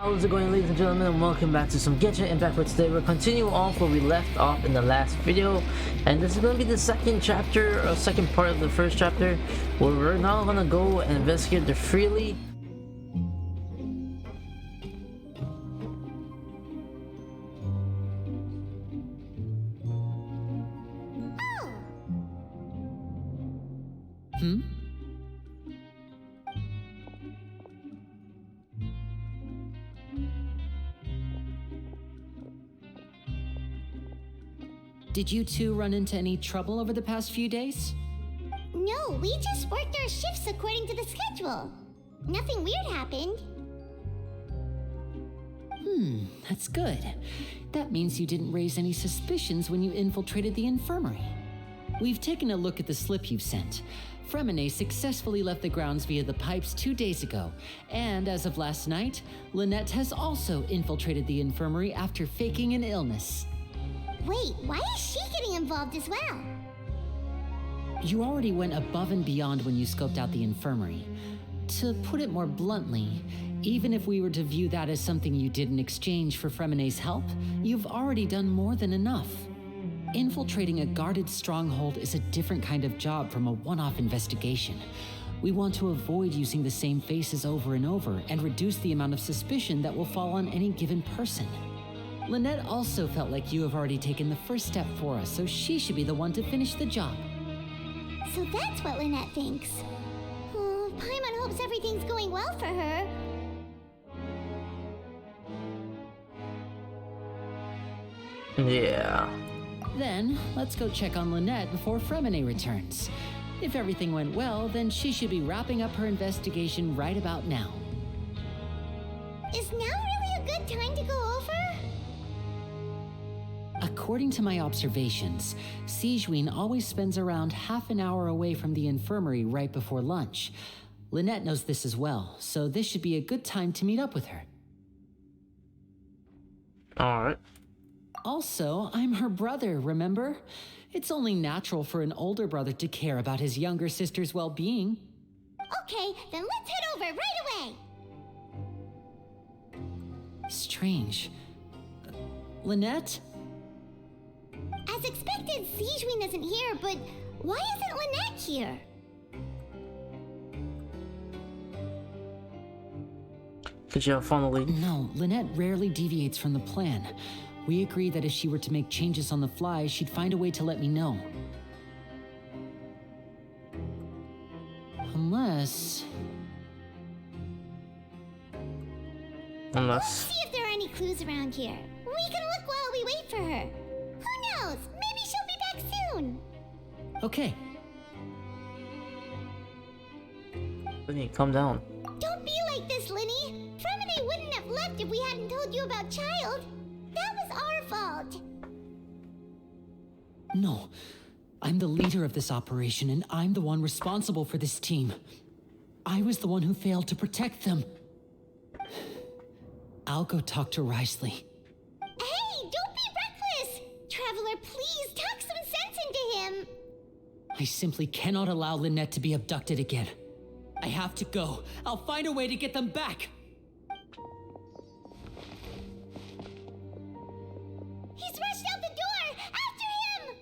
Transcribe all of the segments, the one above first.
How's it going, ladies and gentlemen, and welcome back to some Genshin Impact. For today, we're continuing off where we left off in the last video, and this is going to be the second chapter, or second part of the first chapter, where we're now going to go and investigate the freely. Did you two run into any trouble over the past few days? No, we just worked our shifts according to the schedule. Nothing weird happened. That's good. That means you didn't raise any suspicions when you infiltrated the infirmary. We've taken a look at the slip you've sent. Fremine successfully left the grounds via the pipes 2 days ago, and as of last night, Lynette has also infiltrated the infirmary after faking an illness. Wait, why is she getting involved as well? You already went above and beyond when you scoped out the infirmary. To put it more bluntly, even if we were to view that as something you did in exchange for Fremine's help, you've already done more than enough. Infiltrating a guarded stronghold is a different kind of job from a one-off investigation. We want to avoid using the same faces over and over and reduce the amount of suspicion that will fall on any given person. Lynette also felt like you have already taken the first step for us, so she should be the one to finish the job. So that's what Lynette thinks. Oh, Paimon hopes everything's going well for her. Yeah. Then, let's go check on Lynette before Fremine returns. If everything went well, then she should be wrapping up her investigation right about now. Is now really a good time to go over? According to my observations, Sigewinne always spends around half an hour away from the infirmary right before lunch. Lynette knows this as well, so this should be a good time to meet up with her. Alright. Also, I'm her brother, remember? It's only natural for an older brother to care about his younger sister's well-being. Okay, then let's head over right away. Strange. Lynette? As expected, Sigewinne isn't here, but why isn't Lynette here? Did you have fun, Lee? No, Lynette rarely deviates from the plan. We agreed that if she were to make changes on the fly, she'd find a way to let me know. Unless... Let's see if there are any clues around here. We can look while we wait for her. Who knows? Maybe she'll be back soon. Okay. Linny, calm down. Don't be like this, Linny. Fremine wouldn't have left if we hadn't told you about Child. That was our fault. No. I'm the leader of this operation, and I'm the one responsible for this team. I was the one who failed to protect them. I'll go talk to Risley. Hey, don't be reckless! Traveler, please talk some sense into him. I simply cannot allow Lynette to be abducted again. I have to go. I'll find a way to get them back. He's rushed out the door! After him!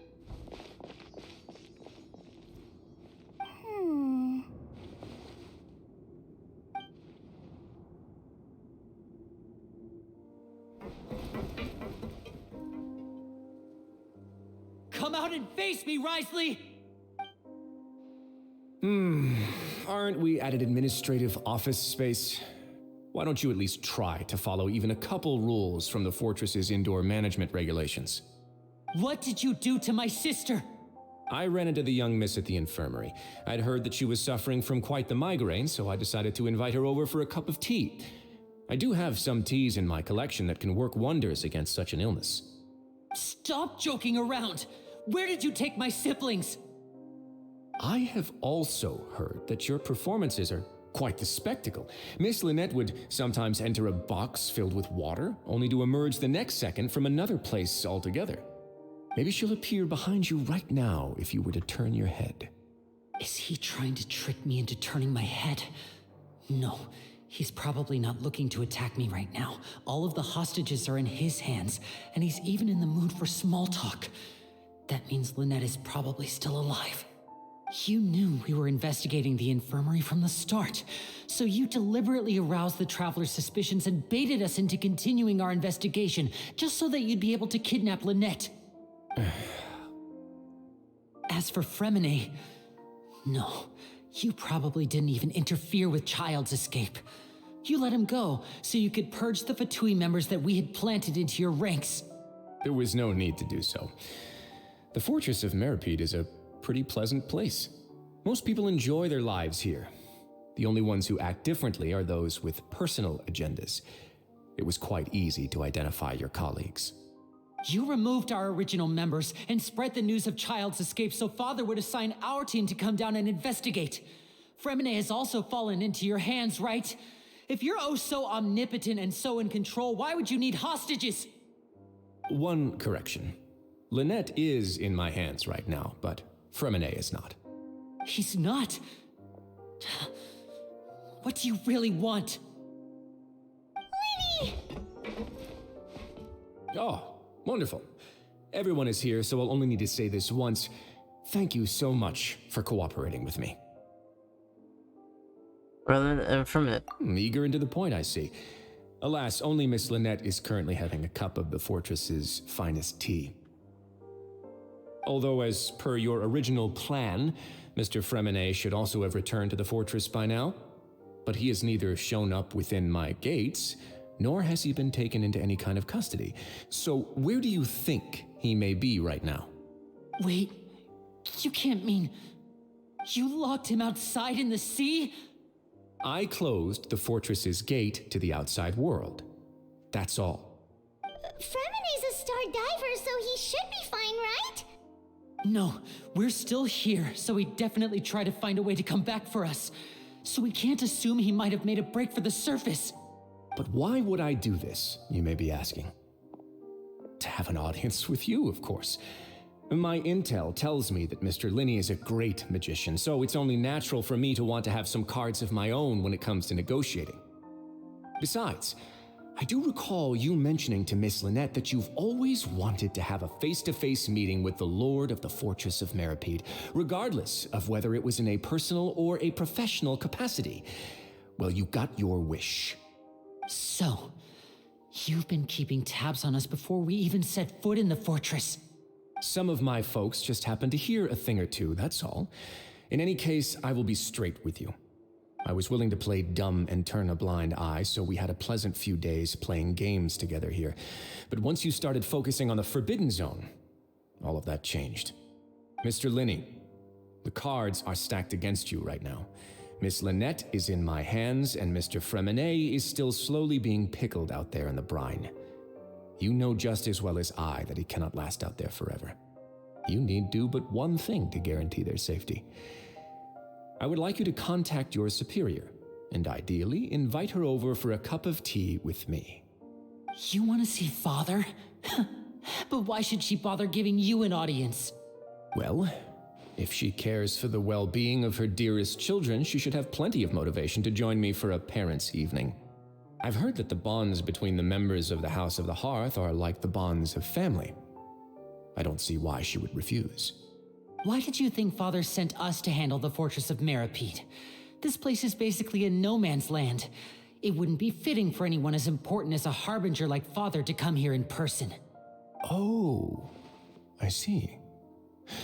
Come out and face me, Risley! Aren't we at an administrative office space? Why don't you at least try to follow even a couple rules from the fortress's indoor management regulations? What did you do to my sister? I ran into the young miss at the infirmary. I'd heard that she was suffering from quite the migraine, so I decided to invite her over for a cup of tea. I do have some teas in my collection that can work wonders against such an illness. Stop joking around! Where did you take my siblings? I have also heard that your performances are quite the spectacle. Miss Lynette would sometimes enter a box filled with water, only to emerge the next second from another place altogether. Maybe she'll appear behind you right now if you were to turn your head. Is he trying to trick me into turning my head? No, He's probably not looking to attack me right now. All of the hostages are in his hands, and he's even in the mood for small talk. That means Lynette is probably still alive. You knew we were investigating the infirmary from the start, so you deliberately aroused the Traveler's suspicions and baited us into continuing our investigation, just so that you'd be able to kidnap Lynette. As for Fremine, no, you probably didn't even interfere with Child's escape. You let him go, so you could purge the Fatui members that we had planted into your ranks. There was no need to do so. The Fortress of Meripede is a pretty pleasant place. Most people enjoy their lives here. The only ones who act differently are those with personal agendas. It was quite easy to identify your colleagues. You removed our original members and spread the news of Child's escape so Father would assign our team to come down and investigate. Fremine has also fallen into your hands, right? If you're oh so omnipotent and so in control, why would you need hostages? One correction. Lynette is in my hands right now, but Fremine is not. He's not. What do you really want? Lenny! Oh, wonderful. Everyone is here, so I'll only need to say this once. Thank you so much for cooperating with me. Rather than from it. Eager and to the point, I see. Alas, only Miss Lynette is currently having a cup of the fortress's finest tea. Although, as per your original plan, Mr. Fremine should also have returned to the fortress by now. But he has neither shown up within my gates, nor has he been taken into any kind of custody. So where do you think he may be right now? Wait, you can't mean you locked him outside in the sea? I closed the fortress's gate to the outside world. That's all. Fremine's a star diver, so he should be fine, right? No, we're still here, so he definitely tried to find a way to come back for us. So we can't assume he might have made a break for the surface. But why would I do this, you may be asking? To have an audience with you, of course. My intel tells me that Mr. Linney is a great magician, so it's only natural for me to want to have some cards of my own when it comes to negotiating. Besides, I do recall you mentioning to Miss Lynette that you've always wanted to have a face-to-face meeting with the Lord of the Fortress of Meripede, regardless of whether it was in a personal or a professional capacity. Well, you got your wish. So, you've been keeping tabs on us before we even set foot in the fortress. Some of my folks just happened to hear a thing or two, that's all. In any case, I will be straight with you. I was willing to play dumb and turn a blind eye, so we had a pleasant few days playing games together here. But once you started focusing on the Forbidden Zone, all of that changed. Mr. Linney, the cards are stacked against you right now. Miss Lynette is in my hands, and Mr. Fremine is still slowly being pickled out there in the brine. You know just as well as I that he cannot last out there forever. You need do but one thing to guarantee their safety. I would like you to contact your superior, and ideally invite her over for a cup of tea with me. You want to see Father? But why should she bother giving you an audience? Well, if she cares for the well-being of her dearest children, she should have plenty of motivation to join me for a parents' evening. I've heard that the bonds between the members of the House of the Hearth are like the bonds of family. I don't see why she would refuse. Why did you think Father sent us to handle the Fortress of Meripede? This place is basically a no man's land. It wouldn't be fitting for anyone as important as a harbinger like Father to come here in person. Oh, I see.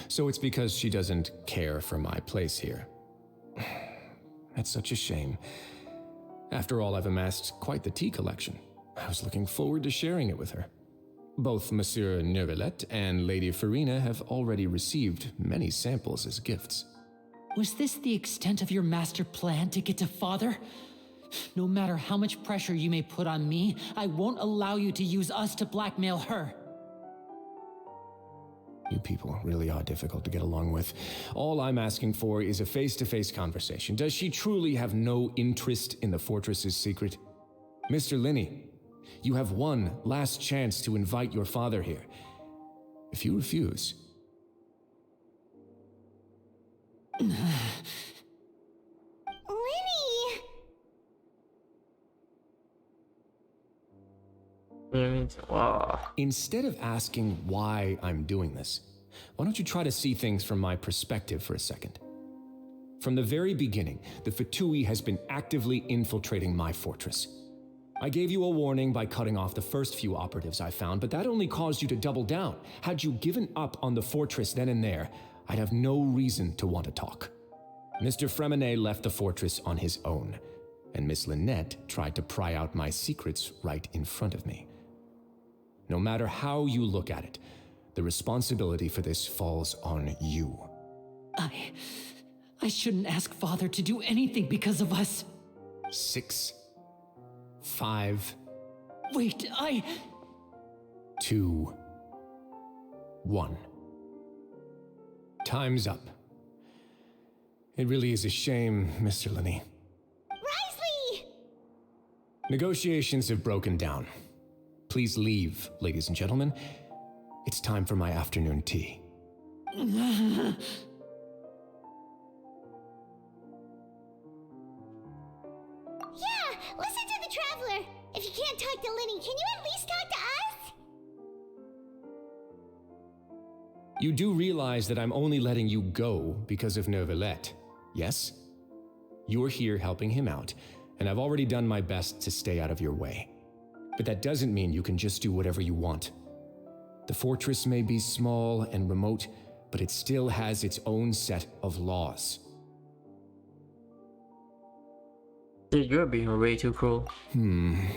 So it's because she doesn't care for my place here. That's such a shame. After all, I've amassed quite the tea collection. I was looking forward to sharing it with her. Both Monsieur Neuvillette and Lady Farina have already received many samples as gifts. Was this the extent of your master plan to get to Father? No matter how much pressure you may put on me, I won't allow you to use us to blackmail her. You people really are difficult to get along with. All I'm asking for is a face-to-face conversation. Does she truly have no interest in the fortress's secret? Mr. Linney, you have one last chance to invite your father here. If you refuse... Lenny! Wow. Instead of asking why I'm doing this, why don't you try to see things from my perspective for a second? From the very beginning, the Fatui has been actively infiltrating my fortress. I gave you a warning by cutting off the first few operatives I found, but that only caused you to double down. Had you given up on the fortress then and there, I'd have no reason to want to talk. Mr. Fremenet left the fortress on his own, and Miss Lynette tried to pry out my secrets right in front of me. No matter how you look at it, the responsibility for this falls on you. I shouldn't ask Father to do anything because of us. 6, 5, Wait, 2, 1. Time's up. It really is a shame, Mr. Linney. Risley! Negotiations have broken down. Please leave, ladies and gentlemen. It's time for my afternoon tea. Yeah, listen to the Traveler. If you can't talk to Linny, can you at least talk to us? You do realize that I'm only letting you go because of Neuvillette, yes? You're here helping him out, and I've already done my best to stay out of your way. But that doesn't mean you can just do whatever you want. The fortress may be small and remote, but it still has its own set of laws. Dude, you're being way too cruel. Then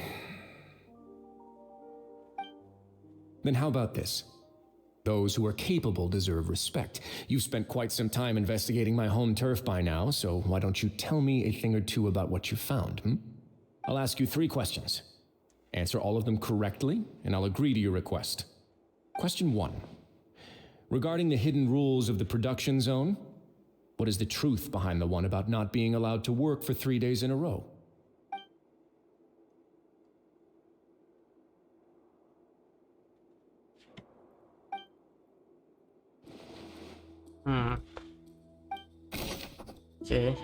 how about this? Those who are capable deserve respect. You've spent quite some time investigating my home turf by now, so why don't you tell me a thing or two about what you found, I'll ask you 3 questions. Answer all of them correctly, and I'll agree to your request. Question 1. Regarding the hidden rules of the production zone, what is the truth behind the one about not being allowed to work for 3 days in a row? Okay.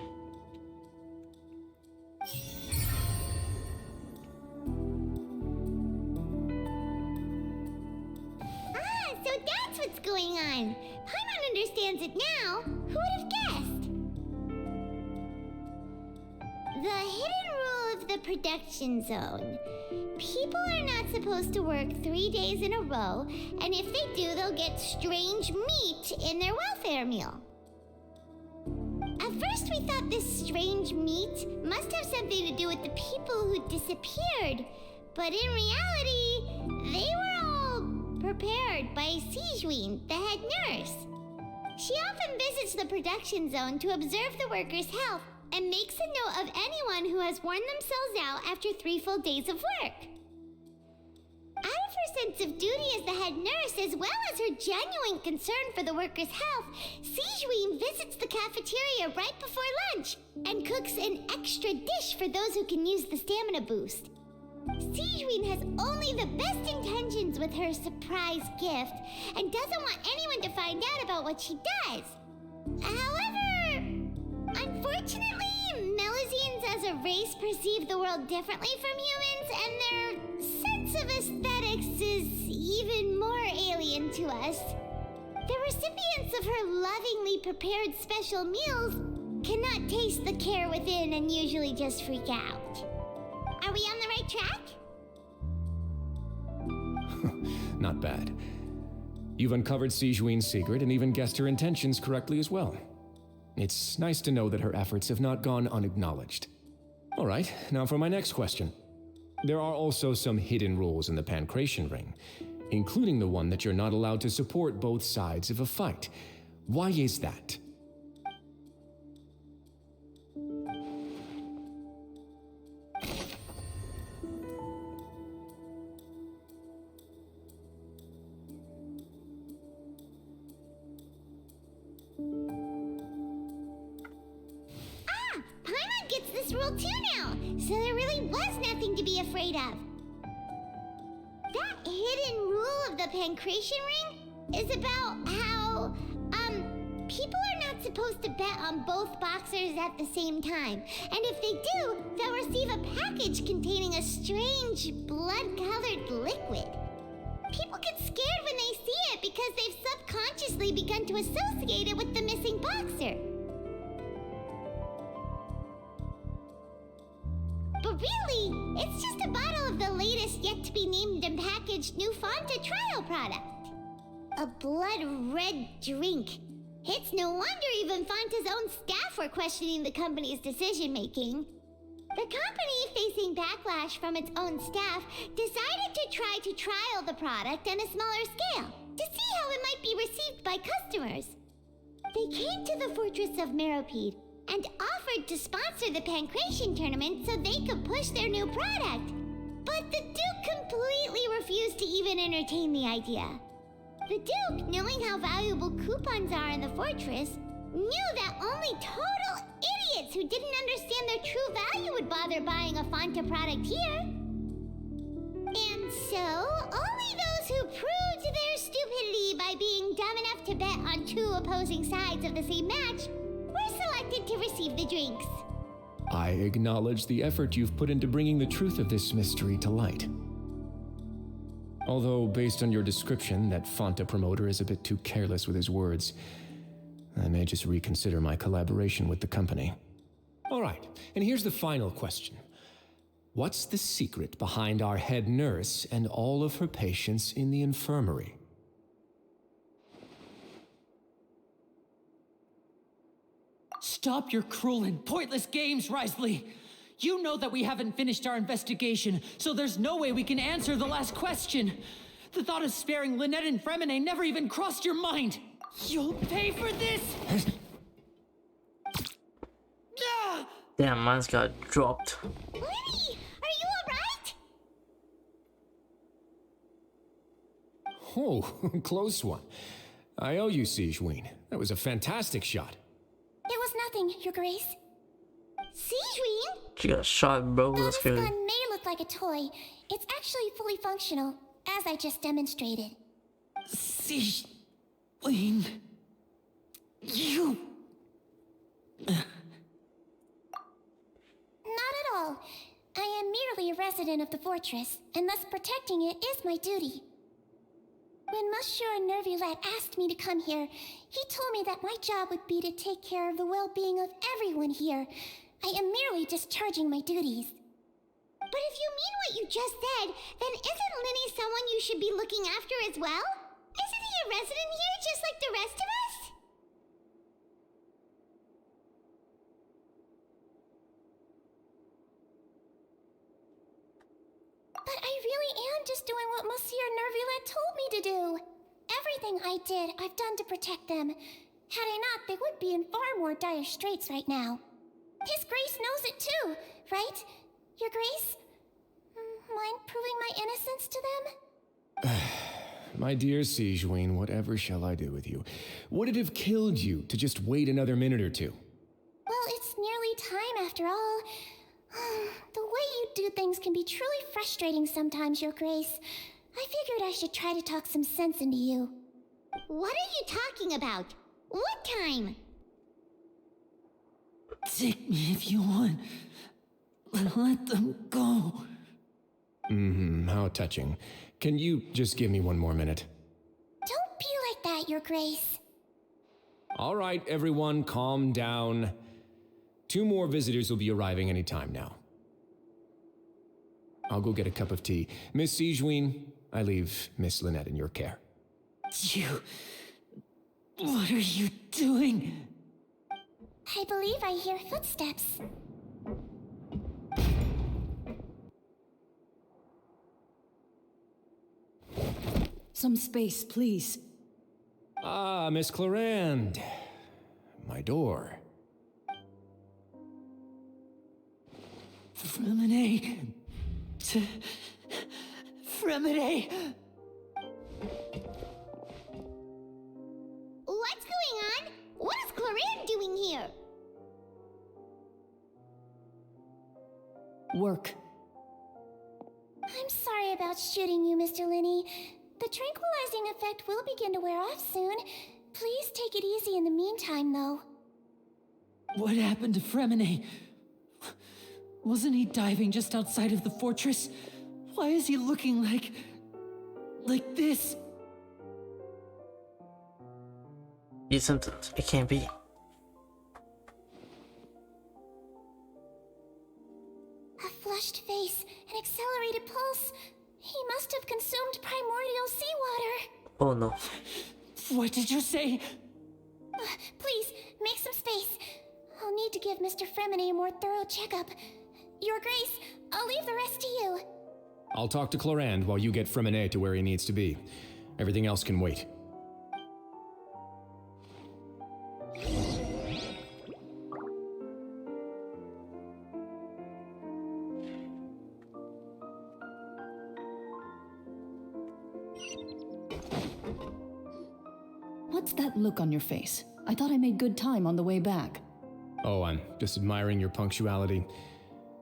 So that's what's going on. Paimon understands it now. Who would have guessed? The hidden rule of the production zone. People are not supposed to work 3 days in a row, and if they do, they'll get strange meat in their welfare meal. At first, we thought this strange meat must have something to do with the people who disappeared, but in reality, they were all prepared by Sijuin, the head nurse. She often visits the production zone to observe the workers' health and makes a note of anyone who has worn themselves out after 3 full days of work. Out of her sense of duty as the head nurse, as well as her genuine concern for the workers' health, Sijuin visits the cafeteria right before lunch and cooks an extra dish for those who can use the stamina boost. Sijuin has only the best intentions with her surprise gift and doesn't want anyone to find out about what she does. However, unfortunately, Melusines as a race perceive the world differently from humans, and their sense of aesthetics is even more alien to us. The recipients of her lovingly prepared special meals cannot taste the care within and usually just freak out. Are we on the right track? Not bad. You've uncovered Sijuin's secret and even guessed her intentions correctly as well. It's nice to know that her efforts have not gone unacknowledged. All right, now for my next question. There are also some hidden rules in the Pancration Ring, including the one that you're not allowed to support both sides of a fight. Why is that? Paimon gets this rule too now, so there really was nothing to be afraid of. That hidden rule of the Pancration Ring is about how, people are not supposed to bet on both boxers at the same time. And if they do, they'll receive a package containing a strange blood-colored red liquid. People get scared when they see it because they've subconsciously begun to associate it with the missing boxer. But really, it's just a bottle of the latest yet-to-be-named and packaged new Fanta trial product. A blood-red drink. It's no wonder even Fanta's own staff were questioning the company's decision-making. The company, facing backlash from its own staff, decided to try to trial the product on a smaller scale to see how it might be received by customers. They came to the fortress of Meropide and offered to sponsor the Pancration tournament so they could push their new product. But the Duke completely refused to even entertain the idea. The Duke, knowing how valuable coupons are in the fortress, knew that only total idiots who didn't understand their true value would bother buying a Fanta product here. And so, only those who proved their stupidity by being dumb enough to bet on two opposing sides of the same match were selected to receive the drinks. I acknowledge the effort you've put into bringing the truth of this mystery to light. Although, based on your description, that Fanta promoter is a bit too careless with his words, I may just reconsider my collaboration with the company. All right, and here's the final question. What's the secret behind our head nurse and all of her patients in the infirmary? Stop your cruel and pointless games, Risley! You know that we haven't finished our investigation, so there's no way we can answer the last question. The thought of sparing Lynette and Fremine never even crossed your mind. You'll pay for this! Ah! Damn, mine's got dropped. Lenny, are you alright? Oh, close one. I owe you, Sigewinne. That was a fantastic shot. It was nothing, Your Grace. Sigewinne? She got shot, bro. Though That's this crazy. gun may look like a toy, it's actually fully functional, as I just demonstrated. Sigewinne... You... Not at all. I am merely a resident of the fortress, and thus protecting it is my duty. When Monsieur Nervulette asked me to come here, he told me that my job would be to take care of the well-being of everyone here. I am merely discharging my duties. But if you mean what you just said, then isn't Linny someone you should be looking after as well? Isn't he a resident here just like the rest of us? But I really am just doing what Monsieur Nervulette told me to do. Everything I did, I've done to protect them. Had I not, they would be in far more dire straits right now. His Grace knows it too, right? Your Grace? Mind proving my innocence to them? My dear Sigewinne, whatever shall I do with you? Would it have killed you to just wait another minute or two? Well, it's nearly time after all. The way you do things can be truly frustrating sometimes, Your Grace. I figured I should try to talk some sense into you. What are you talking about? What time? Take me if you want. Let them go. How touching. Can you just give me one more minute? Don't be like that, Your Grace. All right, everyone, calm down. 2 more visitors will be arriving any time now. I'll go get a cup of tea. Miss Sigewinne, I leave Miss Lynette in your care. You... What are you doing? I believe I hear footsteps. Some space, please. Ah, Miss Clarande. My door. Fremine... Fremine... What's going on? What is Clarande doing here? Work. I'm sorry about shooting you, Mr. Linney. The tranquilizing effect will begin to wear off soon. Please take it easy in the meantime, though. What happened to Fremine? Wasn't he diving just outside of the fortress? Why is he looking like this? These symptoms. It can't be. A flushed face, an accelerated pulse. He must have consumed primordial seawater. Oh no. What did you say? Please, make some space. I'll need to give Mr. Fremine a more thorough checkup. Your Grace, I'll leave the rest to you. I'll talk to Clorand while you get Fremine to where he needs to be. Everything else can wait. What's that look on your face? I thought I made good time on the way back. Oh, I'm just admiring your punctuality.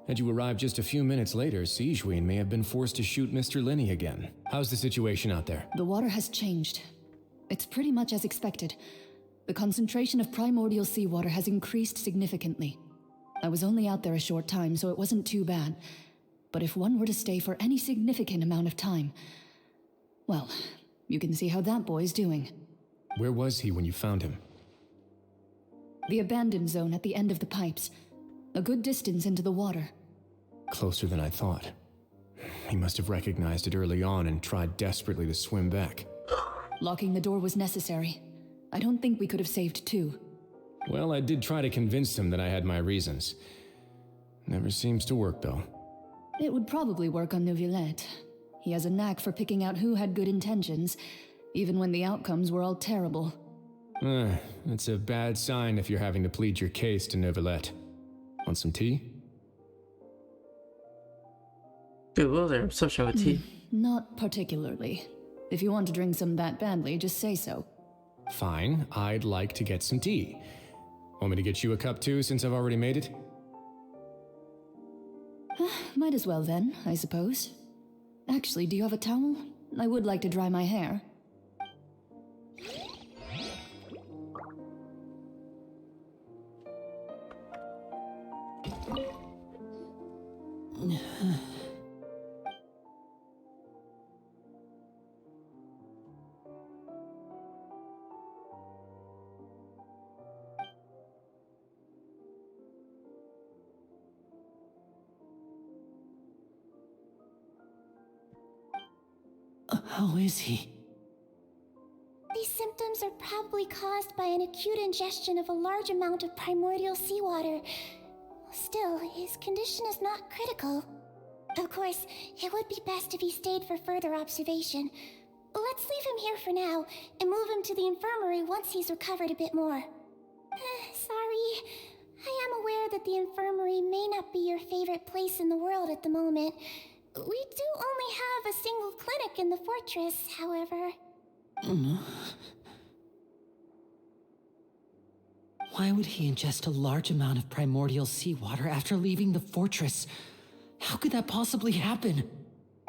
Had you arrived just a few minutes later, Siegewien may have been forced to shoot Mr. Linney again. How's the situation out there? The water has changed. It's pretty much as expected. The concentration of primordial seawater has increased significantly. I was only out there a short time, so it wasn't too bad. But if one were to stay for any significant amount of time, well, you can see how that boy's doing. Where was he when you found him? The abandoned zone at the end of the pipes. A good distance into the water. Closer than I thought. He must have recognized it early on and tried desperately to swim back. Locking the door was necessary. I don't think we could have saved two. Well, I did try to convince him that I had my reasons. Never seems to work, though. It would probably work on Neuvillette. He has a knack for picking out who had good intentions, even when the outcomes were all terrible. It's a bad sign if you're having to plead your case to Neuvillette. Want some tea? Dude, what was their obsession with tea? Not particularly. If you want to drink some that badly, just say so. Fine, I'd like to get some tea. Want me to get you a cup too, since I've already made it? Might as well then, I suppose. Actually, do you have a towel? I would like to dry my hair. How is he? These symptoms are probably caused by an acute ingestion of a large amount of primordial seawater. Still, his condition is not critical. Of course, it would be best if he stayed for further observation. Let's leave him here for now, and move him to the infirmary once he's recovered a bit more. Sorry. I am aware that the infirmary may not be your favorite place in the world at the moment. We do only have a single clinic in the fortress, however. Why would he ingest a large amount of primordial seawater after leaving the fortress? How could that possibly happen?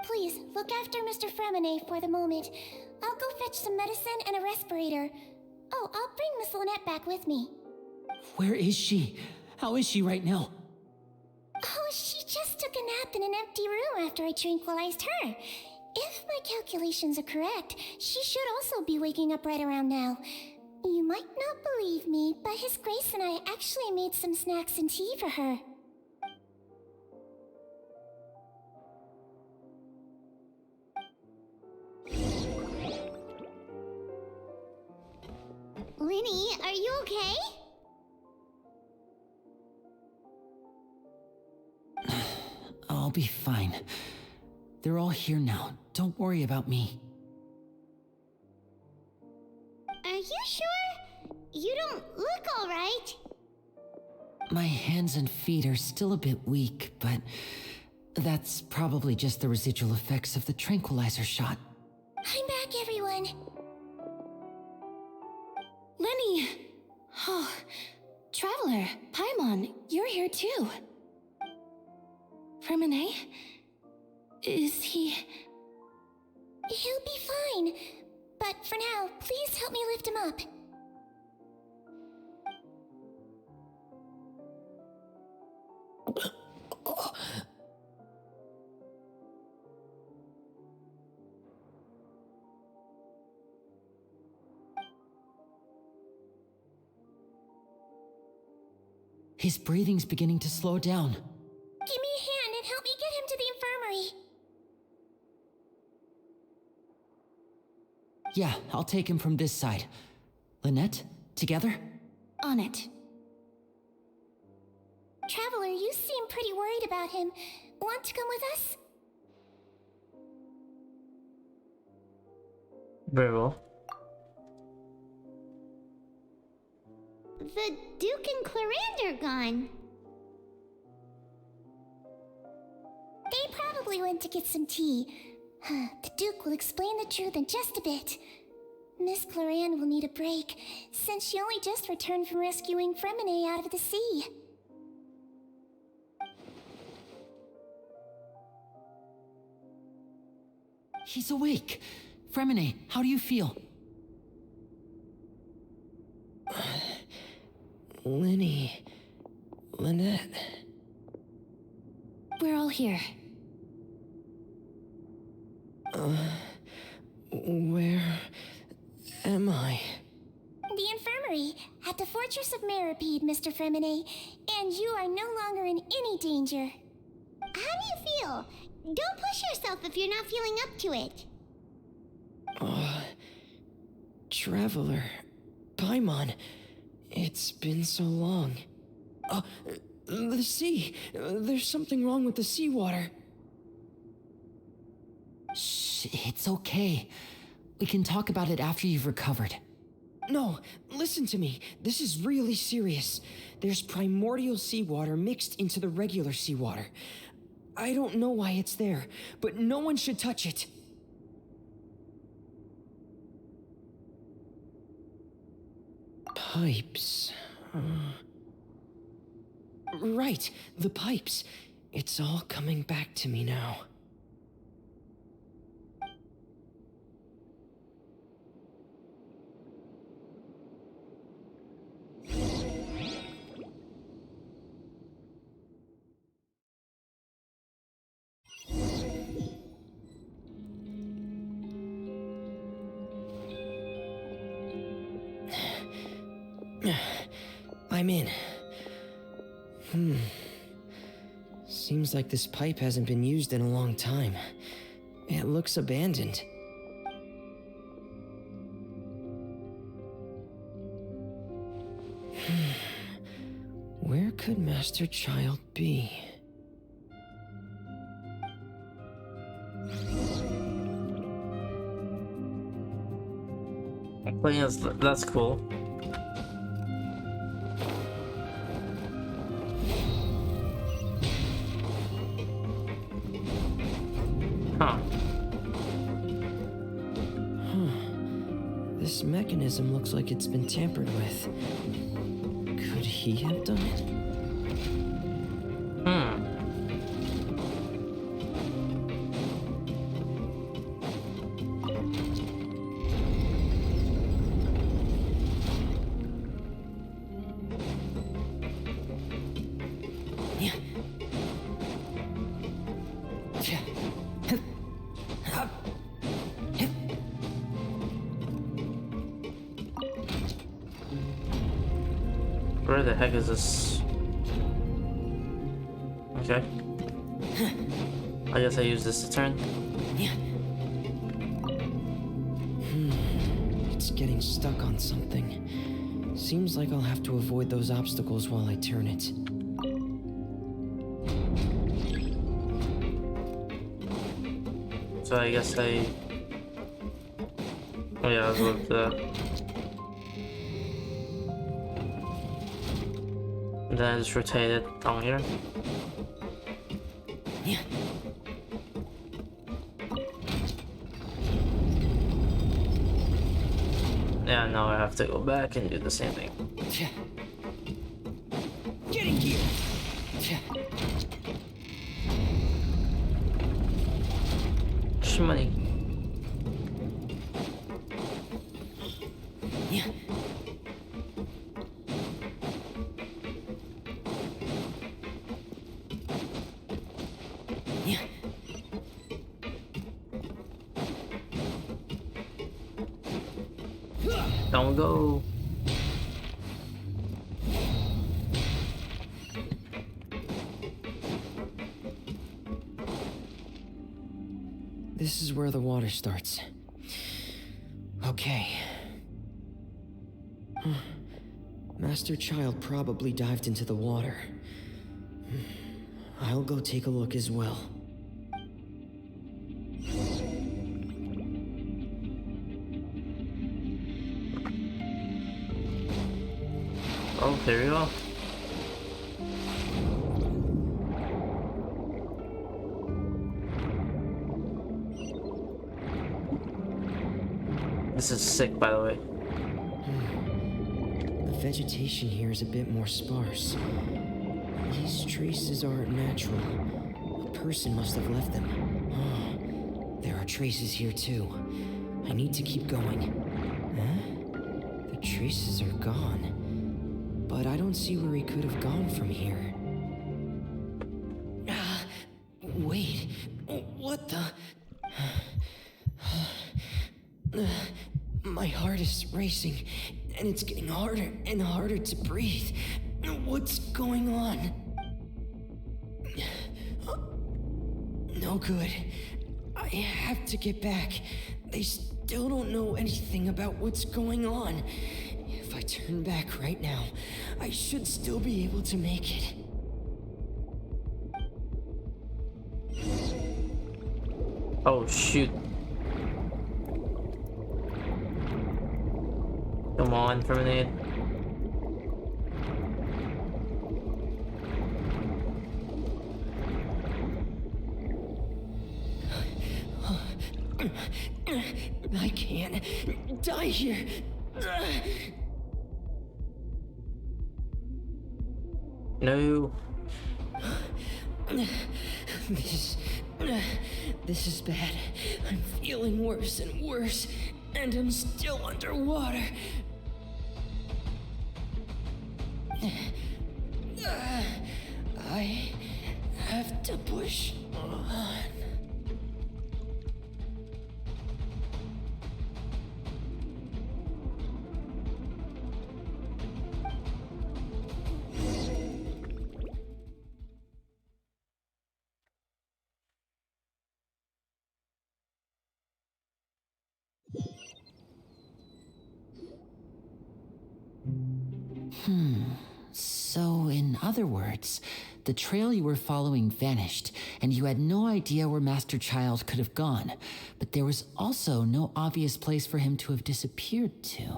Please, look after Mr. Fremine for the moment. I'll go fetch some medicine and a respirator. Oh, I'll bring Miss Lynette back with me. Where is she? How is she right now? Oh, she just took a nap in an empty room after I tranquilized her. If my calculations are correct, she should also be waking up right around now. You might not believe me, but His Grace and I actually made some snacks and tea for her. Linny, are you okay? I'll be fine. They're all here now. Don't worry about me. Are you sure? You don't look all right. My hands and feet are still a bit weak, but that's probably just the residual effects of the tranquilizer shot. I'm back, everyone. Lenny! Oh, Traveler, Paimon, you're here too. Fremine? Is he... He'll be fine. But for now, please help me lift him up. His breathing's beginning to slow down. Give me a hand and help me get him to the infirmary. Yeah, I'll take him from this side. Lynette, together? On it. Traveler, you seem pretty worried about him. Want to come with us? Very well. The Duke and Clarande are gone. They probably went to get some tea. The Duke will explain the truth in just a bit. Miss Clarande will need a break, since she only just returned from rescuing Fremine out of the sea. He's awake. Fremine, how do you feel? Lynette. We're all here. Where am I? The infirmary, at the Fortress of Meripede, Mr. Fremine, and you are no longer in any danger. How do you feel? Don't push yourself if you're not feeling up to it. Traveler. Paimon. It's been so long. The sea. There's something wrong with the seawater. Shh, it's okay. We can talk about it after you've recovered. No, listen to me. This is really serious. There's primordial seawater mixed into the regular seawater. I don't know why it's there, but no one should touch it. Pipes. Right, the pipes. It's all coming back to me now. I'm in. Seems like this pipe hasn't been used in a long time. It looks abandoned. Where could Master Child be? But yes, that's cool. Huh. This mechanism looks like it's been tampered with. Could he have done it? Where the heck is this? Okay. I guess I use this to turn. It's getting stuck on something. Seems like I'll have to avoid those obstacles while I turn it. So I guess I... Oh yeah, I was with the... And then I just rotate it down here. Yeah, now I have to go back and do the same thing. Getting here! Shmoney. Don't go. This is where the water starts. Okay. Master Child probably dived into the water. I'll go take a look as well. Oh, here we go. This is sick, by the way. The vegetation here is a bit more sparse. These traces aren't natural. A person must have left them. Oh, there are traces here too. I need to keep going. Huh? The traces are gone. But I don't see where he could have gone from here. Wait. What the? My heart is racing, and it's getting harder and harder to breathe. What's going on? No good. I have to get back. They still don't know anything about what's going on. If I turn back right now, I should still be able to make it. Oh, shoot. Come on, Terminate. I can't die here. No. This is bad. I'm feeling worse and worse, and I'm still underwater. I have to push on. So, in other words, the trail you were following vanished, and you had no idea where Master Child could have gone, but there was also no obvious place for him to have disappeared to.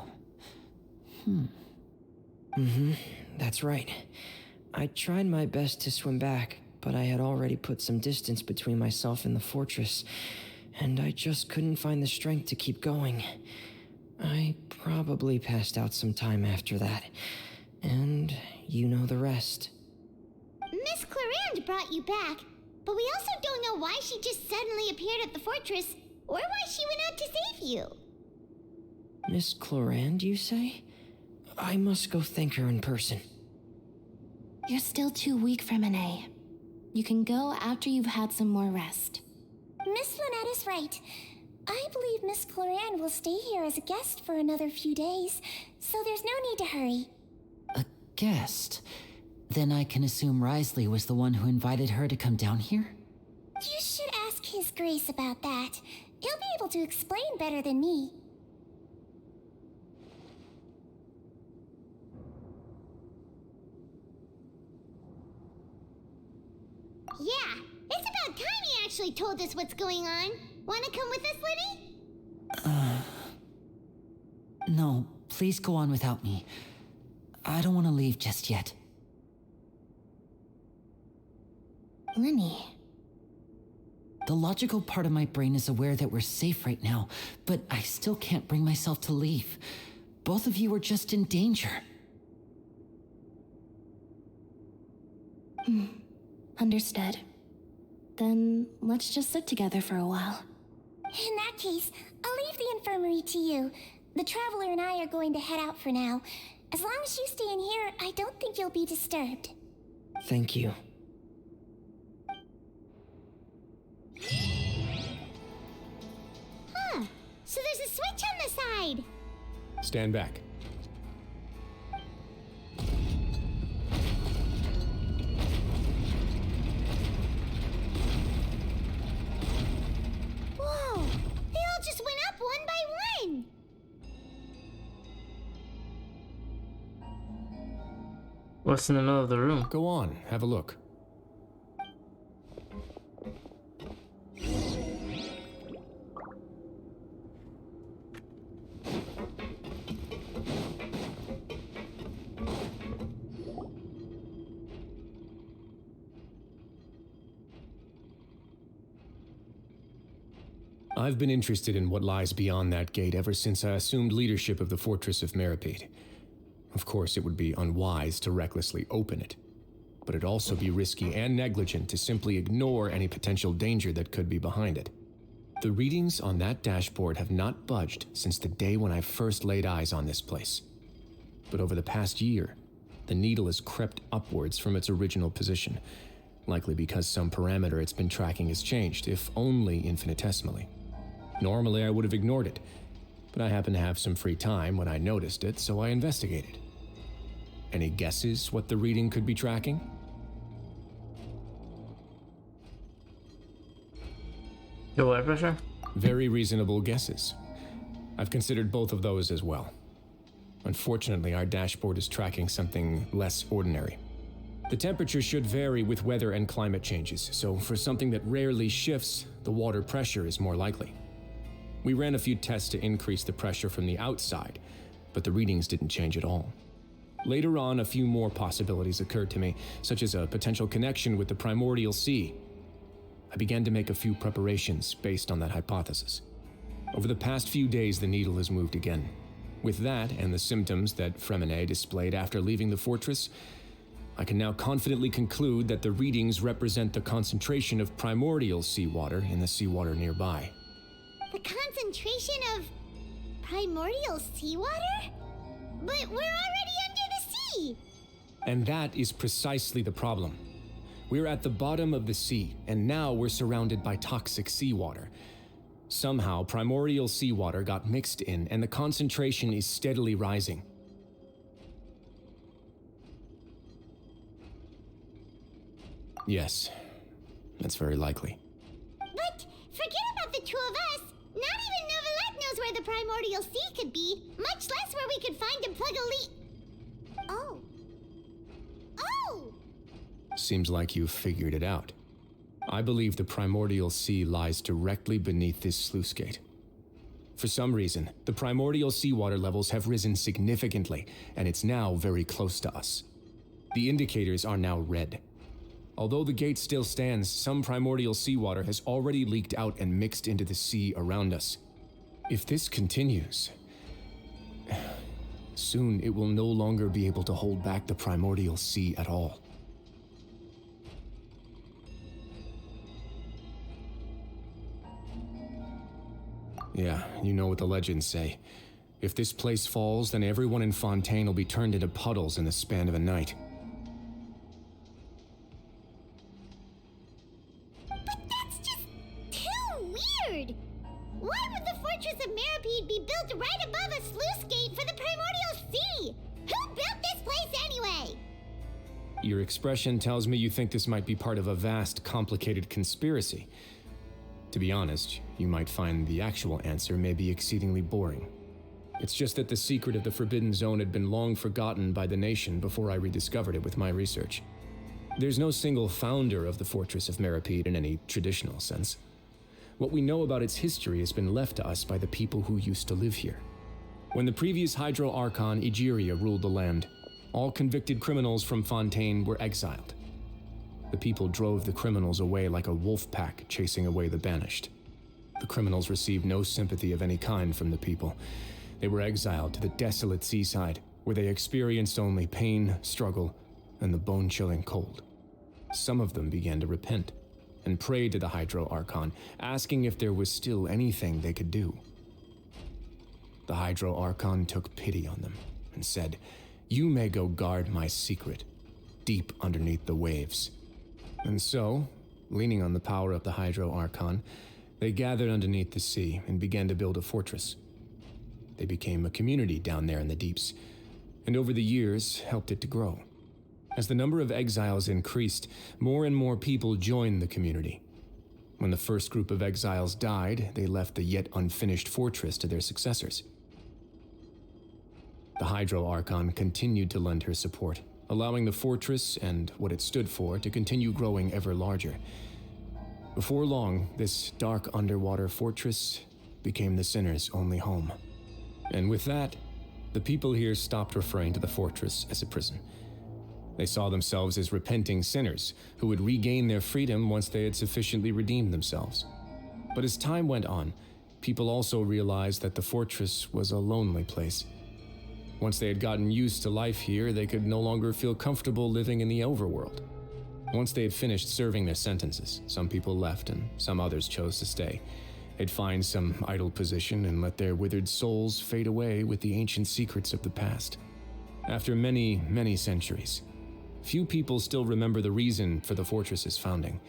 That's right. I tried my best to swim back, but I had already put some distance between myself and the fortress, and I just couldn't find the strength to keep going. I probably passed out some time after that, and you know the rest. Miss Clarande brought you back, but we also don't know why she just suddenly appeared at the fortress, or why she went out to save you. Miss Clarande, you say? I must go thank her in person. You're still too weak for Monet. You can go after you've had some more rest. Miss Lynette is right. I believe Miss Clarande will stay here as a guest for another few days, so there's no need to hurry. A guest? Then I can assume Risley was the one who invited her to come down here? You should ask His Grace about that. He'll be able to explain better than me. Yeah, it's about time he actually told us what's going on. Wanna come with us, Lenny? No, please go on without me. I don't want to leave just yet. Lenny. The logical part of my brain is aware that we're safe right now, but I still can't bring myself to leave. Both of you are just in danger. Understood. Then let's just sit together for a while. In that case, I'll leave the infirmary to you. The Traveler and I are going to head out for now. As long as you stay in here, I don't think you'll be disturbed. Thank you. Huh. So there's a switch on the side. Stand back. Whoa! What's in the middle of the room? Go on, have a look. I've been interested in what lies beyond that gate ever since I assumed leadership of the Fortress of Meripede. Of course, it would be unwise to recklessly open it, but it'd also be risky and negligent to simply ignore any potential danger that could be behind it. The readings on that dashboard have not budged since the day when I first laid eyes on this place. But over the past year, the needle has crept upwards from its original position, likely because some parameter it's been tracking has changed, if only infinitesimally. Normally, I would have ignored it, but I happened to have some free time when I noticed it, so I investigated. Any guesses what the reading could be tracking? Your blood pressure? Very reasonable guesses. I've considered both of those as well. Unfortunately, our dashboard is tracking something less ordinary. The temperature should vary with weather and climate changes, so for something that rarely shifts, the water pressure is more likely. We ran a few tests to increase the pressure from the outside, but the readings didn't change at all. Later on, a few more possibilities occurred to me, such as a potential connection with the primordial sea. I began to make a few preparations based on that hypothesis. Over the past few days, the needle has moved again. With that and the symptoms that Fremine displayed after leaving the fortress, I can now confidently conclude that the readings represent the concentration of primordial seawater in the seawater nearby. The concentration of primordial seawater? But we're already under the sea! And that is precisely the problem. We're at the bottom of the sea, and now we're surrounded by toxic seawater. Somehow, primordial seawater got mixed in, and the concentration is steadily rising. Yes, that's very likely. But forget about the two of us. Not even Novelette knows where the primordial sea could be, much less where we could find and plug a leak. Oh. Oh! Seems like you've figured it out. I believe the primordial sea lies directly beneath this sluice gate. For some reason, the primordial seawater levels have risen significantly, and it's now very close to us. The indicators are now red. Although the gate still stands, some primordial seawater has already leaked out and mixed into the sea around us. If this continues, soon it will no longer be able to hold back the primordial sea at all. Yeah, you know what the legends say. If this place falls, then everyone in Fontaine will be turned into puddles in the span of a night. But that's just too weird! Why would the Fortress of Meripede be built right above a sluice gate for the primordial sea? Who built this place anyway? Your expression tells me you think this might be part of a vast, complicated conspiracy. To be honest, you might find the actual answer may be exceedingly boring. It's just that the secret of the Forbidden Zone had been long forgotten by the nation before I rediscovered it with my research. There's no single founder of the Fortress of Meripede in any traditional sense. What we know about its history has been left to us by the people who used to live here. When the previous Hydro Archon Egeria ruled the land, all convicted criminals from Fontaine were exiled. The people drove the criminals away like a wolf pack chasing away the banished. The criminals received no sympathy of any kind from the people. They were exiled to the desolate seaside, where they experienced only pain, struggle, and the bone-chilling cold. Some of them began to repent and prayed to the Hydro Archon, asking if there was still anything they could do. The Hydro Archon took pity on them and said, "You may go guard my secret, deep underneath the waves." And so, leaning on the power of the Hydro Archon, they gathered underneath the sea and began to build a fortress. They became a community down there in the deeps, and over the years helped it to grow. As the number of exiles increased, more and more people joined the community. When the first group of exiles died, they left the yet unfinished fortress to their successors. The Hydro Archon continued to lend her support, allowing the fortress and what it stood for to continue growing ever larger. Before long, this dark underwater fortress became the sinner's only home. And with that, the people here stopped referring to the fortress as a prison. They saw themselves as repenting sinners who would regain their freedom once they had sufficiently redeemed themselves. But as time went on, people also realized that the fortress was a lonely place. Once they had gotten used to life here, they could no longer feel comfortable living in the overworld. Once they had finished serving their sentences, some people left and some others chose to stay. They'd find some idle position and let their withered souls fade away with the ancient secrets of the past. After many, many centuries, few people still remember the reason for the fortress's founding.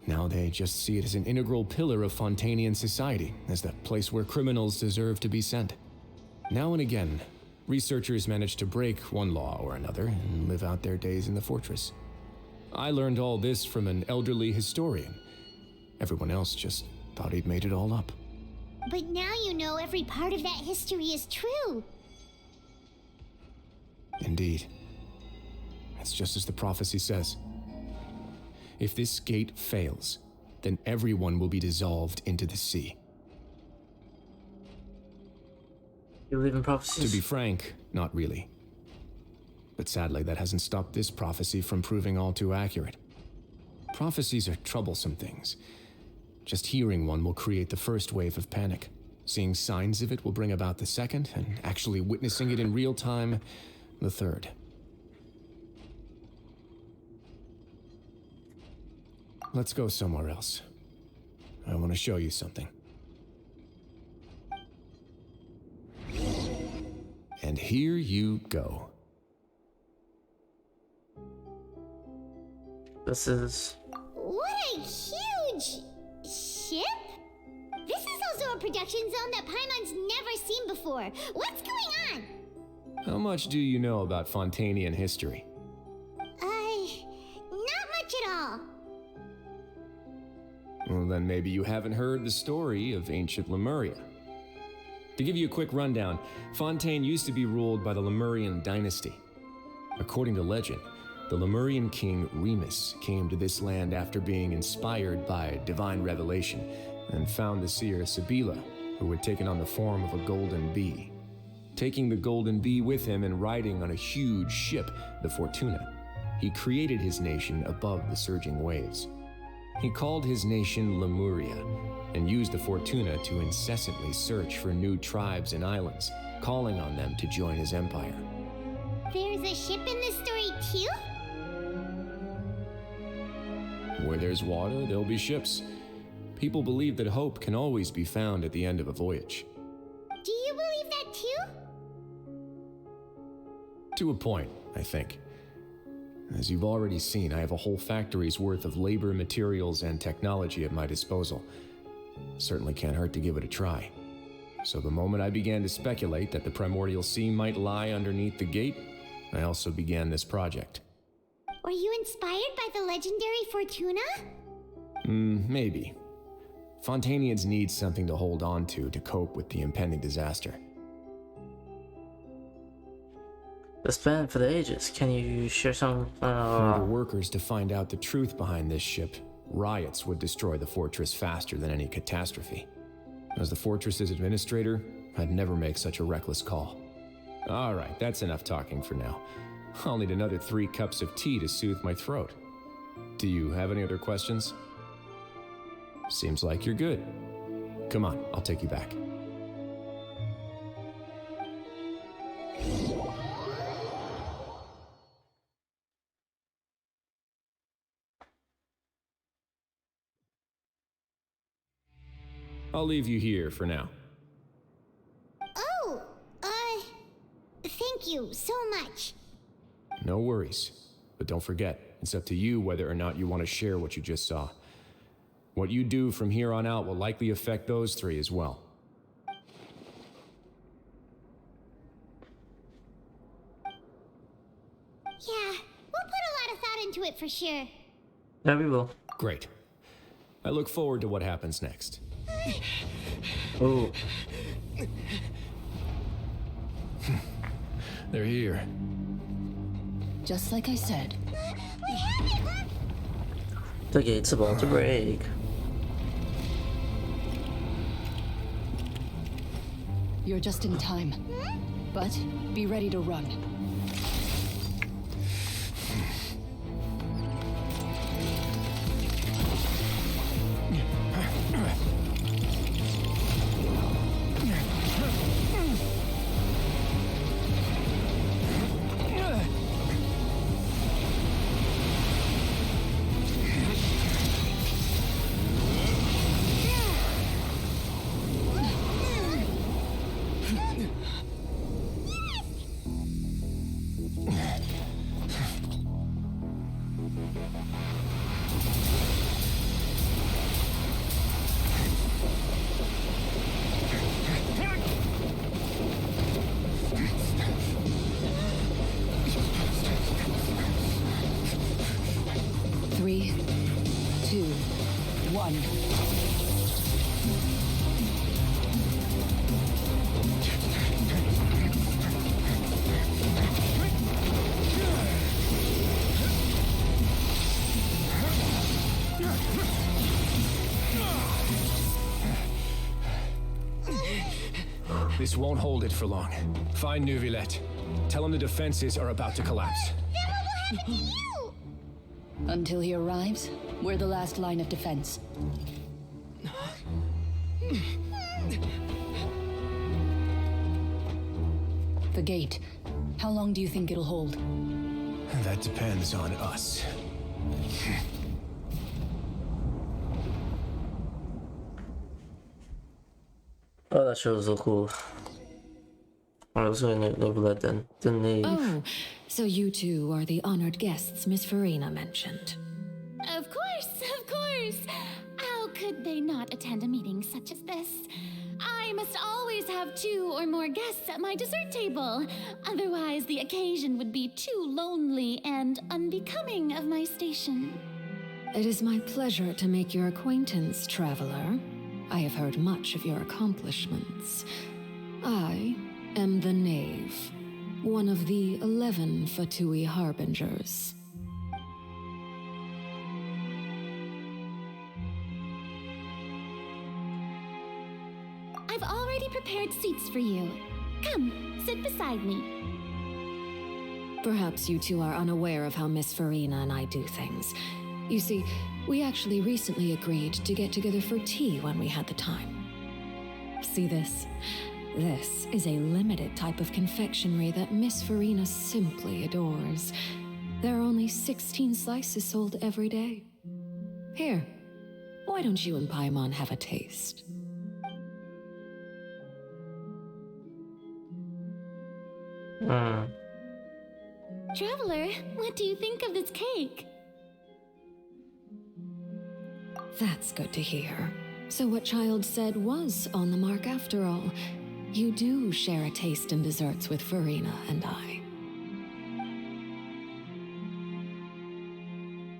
Now they just see it as an integral pillar of Fontanian society, as the place where criminals deserve to be sent. Now and again, researchers manage to break one law or another and live out their days in the fortress. I learned all this from an elderly historian. Everyone else just thought he'd made it all up. But now you know every part of that history is true. Indeed. It's just as the prophecy says. If this gate fails, then everyone will be dissolved into the sea. You believe in prophecies? To be frank, not really. But sadly, that hasn't stopped this prophecy from proving all too accurate. Prophecies are troublesome things. Just hearing one will create the first wave of panic. Seeing signs of it will bring about the second, and actually witnessing it in real time, the third. Let's go somewhere else. I want to show you something. And here you go. This is... What a huge ship! This is also a production zone that Paimon's never seen before. What's going on? How much do you know about Fontanian history? Not much at all. Well, then maybe you haven't heard the story of ancient Lemuria. To give you a quick rundown, Fontaine used to be ruled by the Lemurian dynasty. According to legend, the Lemurian king Remus came to this land after being inspired by divine revelation and found the seer Sibila, who had taken on the form of a golden bee. Taking the golden bee with him and riding on a huge ship, the Fortuna, he created his nation above the surging waves. He called his nation Lemuria and used the Fortuna to incessantly search for new tribes and islands, calling on them to join his empire. There's a ship in this story too? Where there's water, there'll be ships. People believe that hope can always be found at the end of a voyage. Do you believe that too? To a point, I think. As you've already seen, I have a whole factory's worth of labor, materials, and technology at my disposal. Certainly can't hurt to give it a try. So the moment I began to speculate that the primordial sea might lie underneath the gate, I also began this project. Were you inspired by the legendary Fortuna? Maybe. Fontanians need something to hold on to cope with the impending disaster. The span for the ages. Can you share some... For the workers to find out the truth behind this ship, riots would destroy the fortress faster than any catastrophe. As the fortress's administrator, I'd never make such a reckless call. All right, that's enough talking for now. I'll need another 3 cups of tea to soothe my throat. Do you have any other questions? Seems like you're good. Come on, I'll take you back. I'll leave you here for now. Oh, thank you so much. No worries. But don't forget, it's up to you whether or not you want to share what you just saw. What you do from here on out will likely affect those 3 as well. Yeah, we'll put a lot of thought into it for sure. Yeah, we will. Great. I look forward to what happens next. Oh. They're here. Just like I said. The gate's about to break. You're just in time. But be ready to run. Three, two, one. This won't hold it for long. Find Neuvillette. Tell him the defenses are about to collapse. Then what will happen to you? Until he arrives, we're the last line of defense. The gate. How long do you think it'll hold? That depends on us. Oh, that show was so cool. Alright, let's go in Neuvillette then. The name. Oh, so you two are the honored guests Miss Farina mentioned. Of course, of course. How could they not attend a meeting such as this? I must always have 2 or more guests at my dessert table. Otherwise, the occasion would be too lonely and unbecoming of my station. It is my pleasure to make your acquaintance, traveler. I have heard much of your accomplishments. I am the Knave, one of the 11 Fatui Harbingers. I've already prepared seats for you. Come, sit beside me. Perhaps you two are unaware of how Miss Farina and I do things. You see, we actually recently agreed to get together for tea when we had the time. See this? This is a limited type of confectionery that Miss Farina simply adores. There are only 16 slices sold every day. Here, why don't you and Paimon have a taste? Traveler, what do you think of this cake? That's good to hear. So what Child said was on the mark after all. You do share a taste in desserts with Farina and I.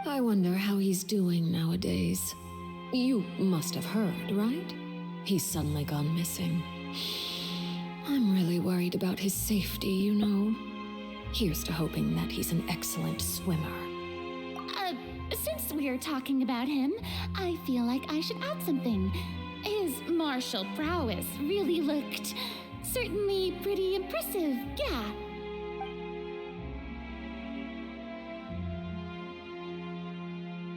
I wonder how he's doing nowadays. You must have heard, right? He's suddenly gone missing. I'm really worried about his safety, you know. Here's to hoping that he's an excellent swimmer. Since we're talking about him, I feel like I should add something. His martial prowess really looked certainly pretty impressive, yeah.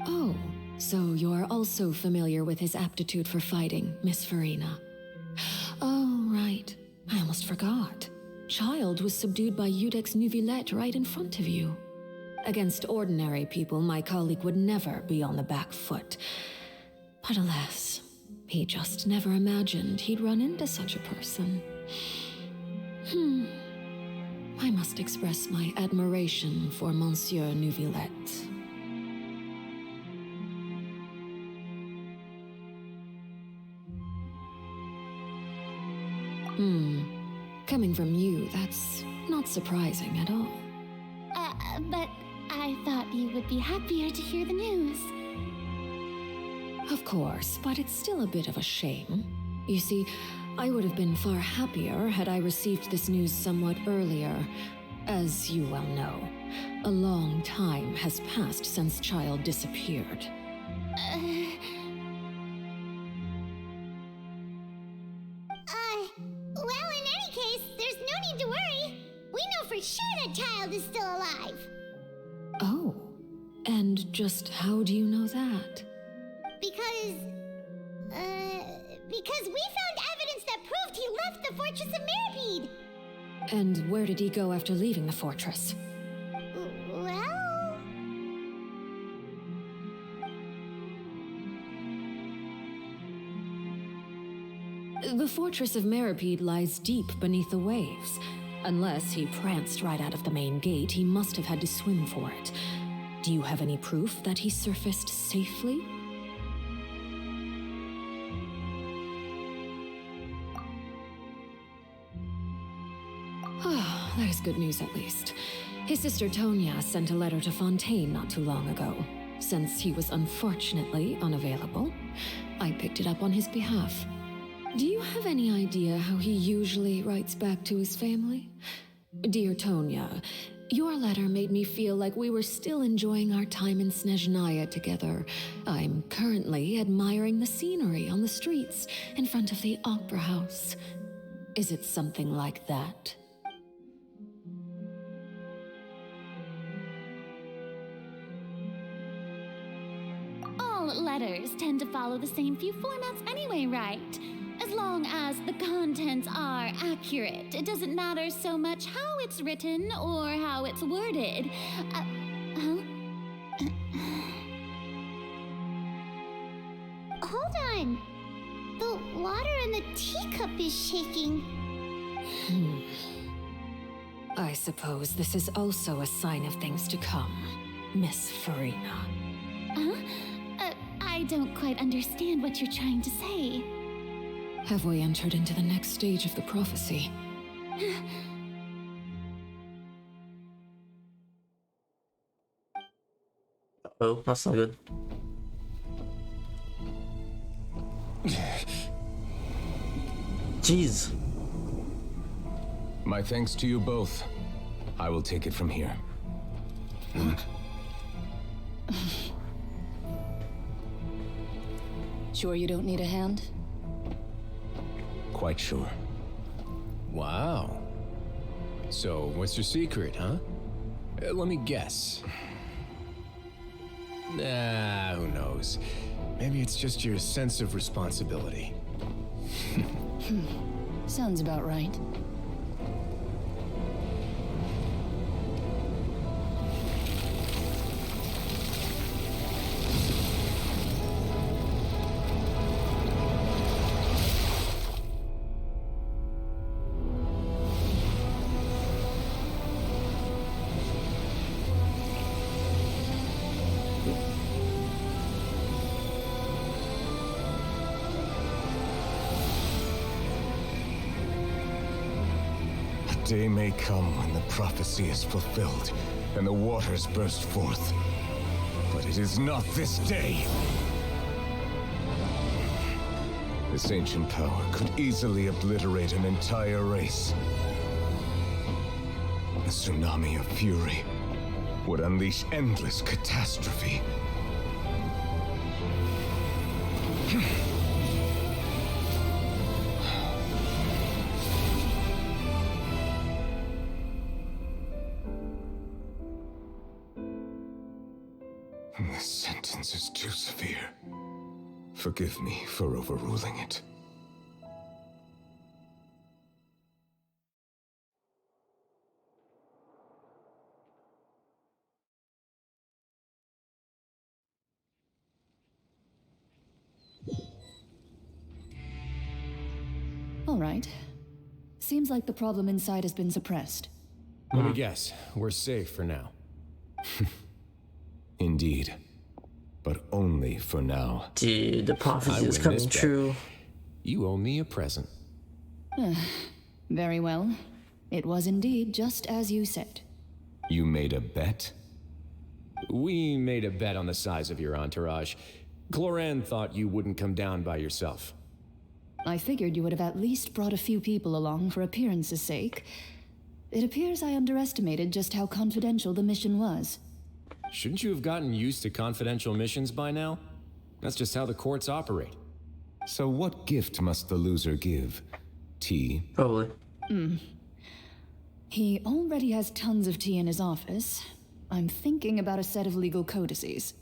Oh, so you're also familiar with his aptitude for fighting, Miss Farina. Oh, right. I almost forgot. Child was subdued by Eudex Neuvillette right in front of you. Against ordinary people, my colleague would never be on the back foot. But alas, he just never imagined he'd run into such a person. I must express my admiration for Monsieur Neuvillette. Coming from you, that's not surprising at all. But I thought you would be happier to hear the news. Of course, but it's still a bit of a shame. You see, I would have been far happier had I received this news somewhat earlier. As you well know, A long time has passed since Child disappeared. Well, in any case, there's no need to worry. We know for sure that Child is still alive. Oh, and just how do you know that? Because we found evidence that proved he left the Fortress of Mirapede. And where did he go after leaving the fortress? Well... The Fortress of Mirapede lies deep beneath the waves. Unless he pranced right out of the main gate, he must have had to swim for it. Do you have any proof that he surfaced safely? That is good news at least. His sister Tonya sent a letter to Fontaine not too long ago. Since he was unfortunately unavailable, I picked it up on his behalf. Do you have any idea how he usually writes back to his family? Dear Tonya, your letter made me feel like we were still enjoying our time in Snezhnaya together. I'm currently admiring the scenery on the streets in front of the opera house. Is it something like that? All letters tend to follow the same few formats anyway, right? As long as the contents are accurate, it doesn't matter so much how it's written or how it's worded. Hold on. The water in the teacup is shaking. I suppose this is also a sign of things to come, Miss Farina. I don't quite understand what you're trying to say. Have we entered into the next stage of the prophecy? Oh, that's not good. Jeez. My thanks to you both. I will take it from here. Sure you don't need a hand? Quite sure. Wow. So, what's your secret, huh? Let me guess. Nah, who knows? Maybe it's just your sense of responsibility. Sounds about right. A day may come when the prophecy is fulfilled and the waters burst forth. But it is not this day. This ancient power could easily obliterate an entire race. A tsunami of fury would unleash endless catastrophe. This sentence is too severe. Forgive me for overruling it. All right. Seems like the problem inside has been suppressed. Let me guess, we're safe for now. Indeed. But only for now. Dude, the I prophecy win is coming this bet. true. You owe me a present. Very well. It was indeed just as you said. You made a bet? We made a bet on the size of your entourage. Cloran thought you wouldn't come down by yourself. I figured you would have at least brought a few people along for appearance's sake. It appears I underestimated just how confidential the mission was. Shouldn't you have gotten used to confidential missions by now? That's just how the courts operate. So what gift must the loser give? Tea? Probably. He already has tons of tea in his office. I'm thinking about a set of legal codices.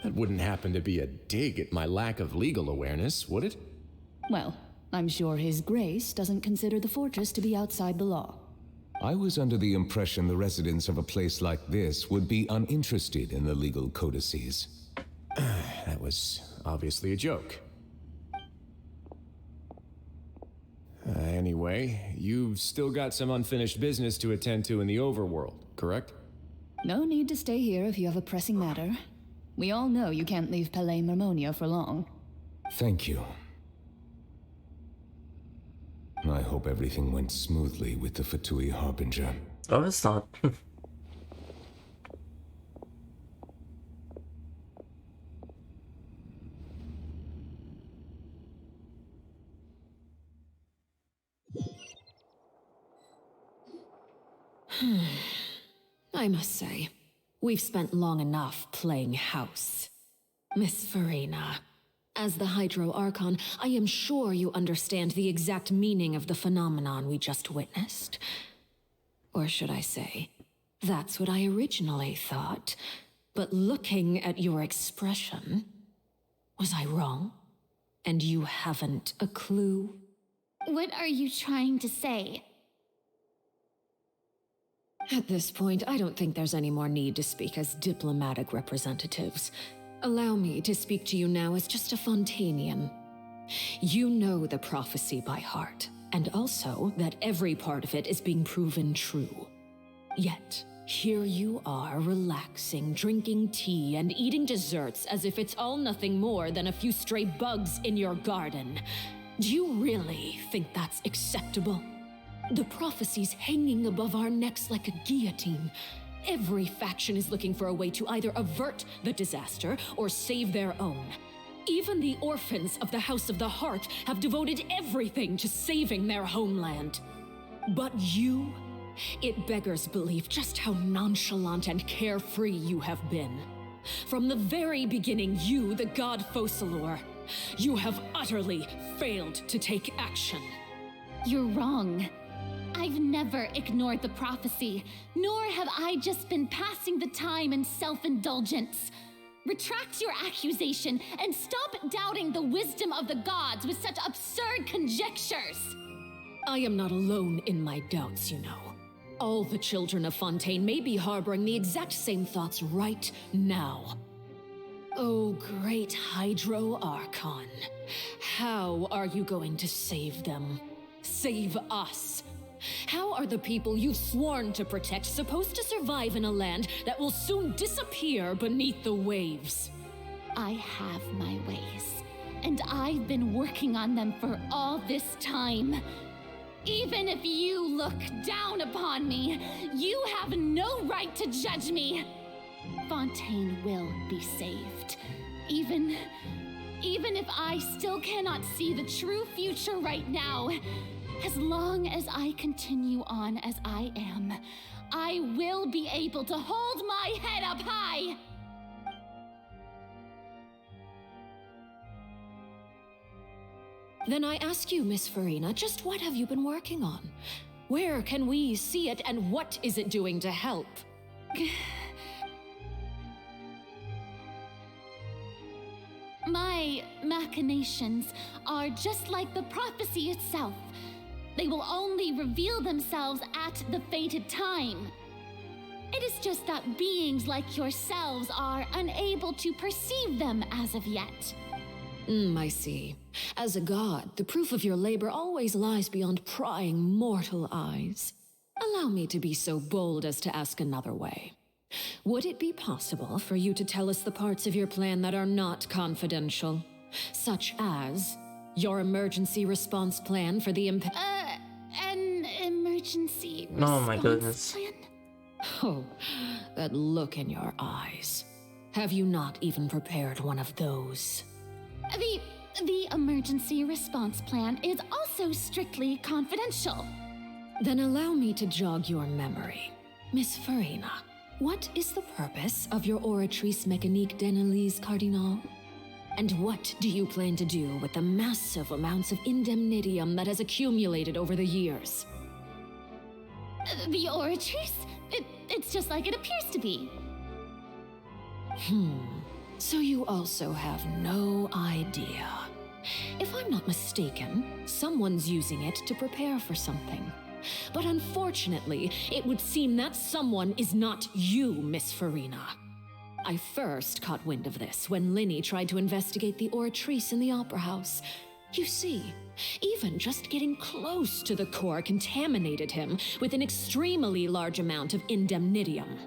That wouldn't happen to be a dig at my lack of legal awareness, would it? Well, I'm sure His Grace doesn't consider the fortress to be outside the law. I was under the impression the residents of a place like this would be uninterested in the legal codices. That was obviously a joke. Anyway, you've still got some unfinished business to attend to in the overworld, correct? No need to stay here if you have a pressing matter. We all know you can't leave Palais Marmonia for long. Thank you. I hope everything went smoothly with the Fatui Harbinger. Oh, it's not. I must say, we've spent long enough playing house. Miss Farina, as the Hydro Archon, I am sure you understand the exact meaning of the phenomenon we just witnessed. Or should I say, that's what I originally thought. But looking at your expression, was I wrong? And you haven't a clue? What are you trying to say? At this point, I don't think there's any more need to speak as diplomatic representatives. Allow me to speak to you now as just a Fontainian. You know the prophecy by heart, and also that every part of it is being proven true. Yet, here you are relaxing, drinking tea, and eating desserts as if it's all nothing more than a few stray bugs in your garden. Do you really think that's acceptable? The prophecy's hanging above our necks like a guillotine. Every faction is looking for a way to either avert the disaster or save their own. Even the orphans of the House of the Heart have devoted everything to saving their homeland. But you, it beggars belief just how nonchalant and carefree you have been. From the very beginning, you, the god Focalor, you have utterly failed to take action. You're wrong. I've never ignored the prophecy, nor have I just been passing the time in self-indulgence. Retract your accusation and stop doubting the wisdom of the gods with such absurd conjectures. I am not alone in my doubts, you know. All the children of Fontaine may be harboring the exact same thoughts right now. Oh, great Hydro Archon. How are you going to save them? Save us? How are the people you've sworn to protect supposed to survive in a land that will soon disappear beneath the waves? I have my ways, and I've been working on them for all this time. Even if you look down upon me, you have no right to judge me. Fontaine will be saved. Even if I still cannot see the true future right now, as long as I continue on as I am, I will be able to hold my head up high. Then I ask you, Miss Farina, just what have you been working on? Where can we see it, and what is it doing to help? My machinations are just like the prophecy itself. They will only reveal themselves at the fated time. It is just that beings like yourselves are unable to perceive them as of yet. I see. As a god, the proof of your labor always lies beyond prying mortal eyes. Allow me to be so bold as to ask another way. Would it be possible for you to tell us the parts of your plan that are not confidential? Such as your emergency response plan for the An emergency Oh my response goodness. plan? Oh, that look in your eyes. Have you not even prepared one of those? The emergency response plan is also strictly confidential. Then allow me to jog your memory. Miss Farina, what is the purpose of your Oratrice Mécanique d'Analyse Cardinal? And what do you plan to do with the massive amounts of indemnitium that has accumulated over the years? The Oratrice? It's just like it appears to be. So you also have no idea. If I'm not mistaken, someone's using it to prepare for something. But unfortunately, it would seem that someone is not you, Miss Farina. I first caught wind of this when Linny tried to investigate the Oratrice in the Opera House. You see, even just getting close to the core contaminated him with an extremely large amount of indemnitium.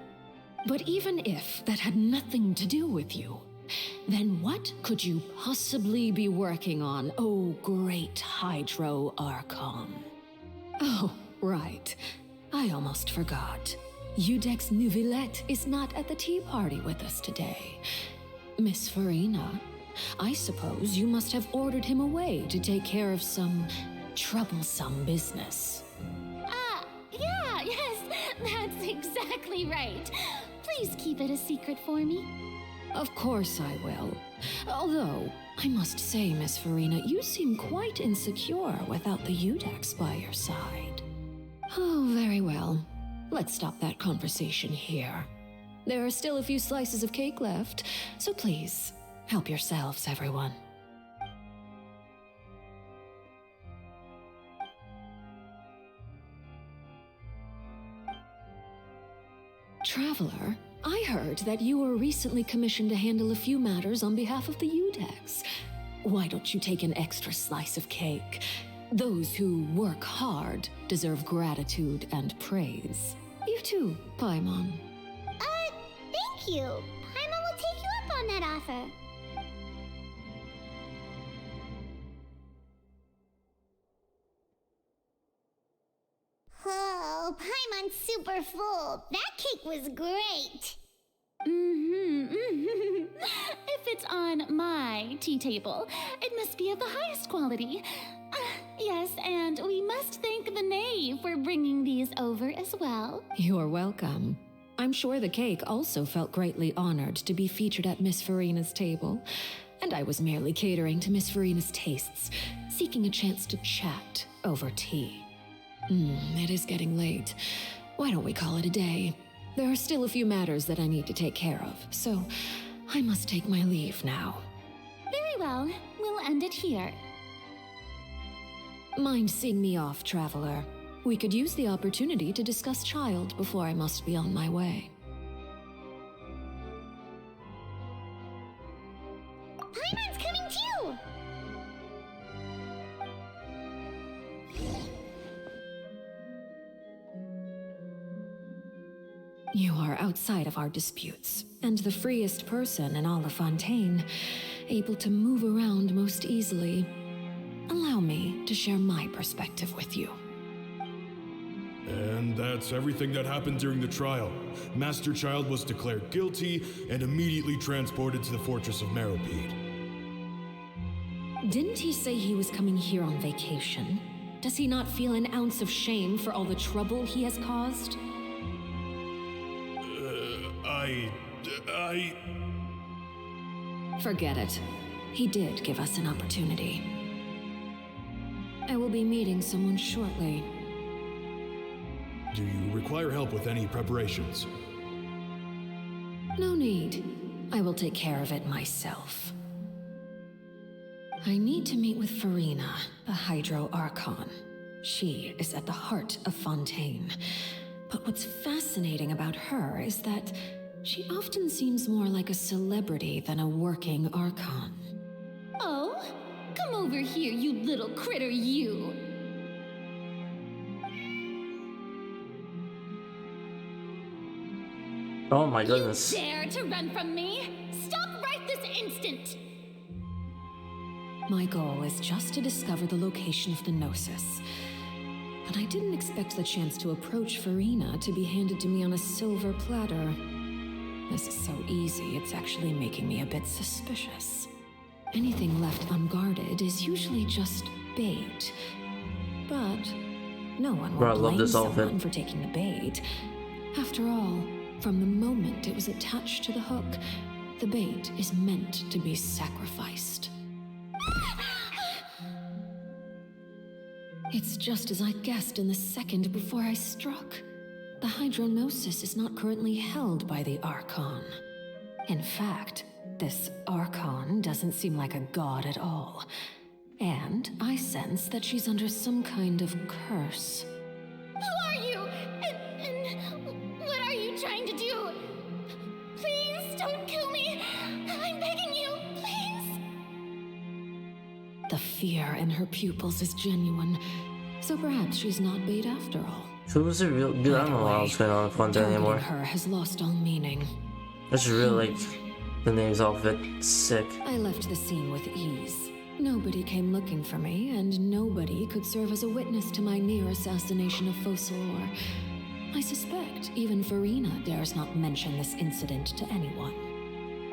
But even if that had nothing to do with you, then what could you possibly be working on, oh great Hydro Archon? Oh, right. I almost forgot. Udex Neuvillette is not at the tea party with us today. Miss Farina, I suppose you must have ordered him away to take care of some troublesome business. Yes, that's exactly right. Please keep it a secret for me. Of course I will. Although, I must say, Miss Farina, you seem quite insecure without the Udex by your side. Oh, very well. Let's stop that conversation here. There are still a few slices of cake left, so please, help yourselves, everyone. Traveler, I heard that you were recently commissioned to handle a few matters on behalf of the Udex. Why don't you take an extra slice of cake? Those who work hard deserve gratitude and praise. You too, Paimon. Thank you. Paimon will take you up on that offer. Oh, Paimon's super full. That cake was great. If it's on my tea table, it must be of the highest quality. Yes, and we must thank the knave for bringing these over as well. You're welcome. I'm sure the cake also felt greatly honored to be featured at Miss Farina's table, and I was merely catering to Miss Farina's tastes, seeking a chance to chat over tea. It is getting late. Why don't we call it a day? There are still a few matters that I need to take care of, so I must take my leave now. Very well, we'll end it here. Mind seeing me off, Traveler? We could use the opportunity to discuss Child before I must be on my way. Paimon's coming too! You are outside of our disputes, and the freest person in all of Fontaine, able to move around most easily. Allow me to share my perspective with you. And that's everything that happened during the trial. Master Child was declared guilty and immediately transported to the Fortress of Meropide. Didn't he say he was coming here on vacation? Does he not feel an ounce of shame for all the trouble he has caused? Forget it. He did give us an opportunity. I will be meeting someone shortly. Do you require help with any preparations? No need. I will take care of it myself. I need to meet with Farina, the Hydro Archon. She is at the heart of Fontaine. But what's fascinating about her is that she often seems more like a celebrity than a working Archon. Oh, come over here, you little critter, you! Oh my goodness. You dare to run from me? Stop right this instant! My goal is just to discover the location of the Gnosis. But I didn't expect the chance to approach Farina to be handed to me on a silver platter. This is so easy, it's actually making me a bit suspicious. Anything left unguarded is usually just bait. But No one Bro, I will love blame this outfit. someone for taking the bait. After all, from the moment it was attached to the hook, the bait is meant to be sacrificed. It's just as I guessed in the second before I struck. The hydronosis is not currently held by the Archon. In fact, this Archon doesn't seem like a god at all. And I sense that she's under some kind of curse. Who are you? And what are you trying to do? Please don't kill me. I'm begging you, please. The fear in her pupils is genuine, so perhaps she's not bait after all. So was it real? Dude, I don't know what's going on with Fontaine Targeting anymore. her has lost all meaning. I just really like the name's outfit. Sick. I left the scene with ease. Nobody came looking for me, and nobody could serve as a witness to my near assassination of Focalor. I suspect even Farina dares not mention this incident to anyone.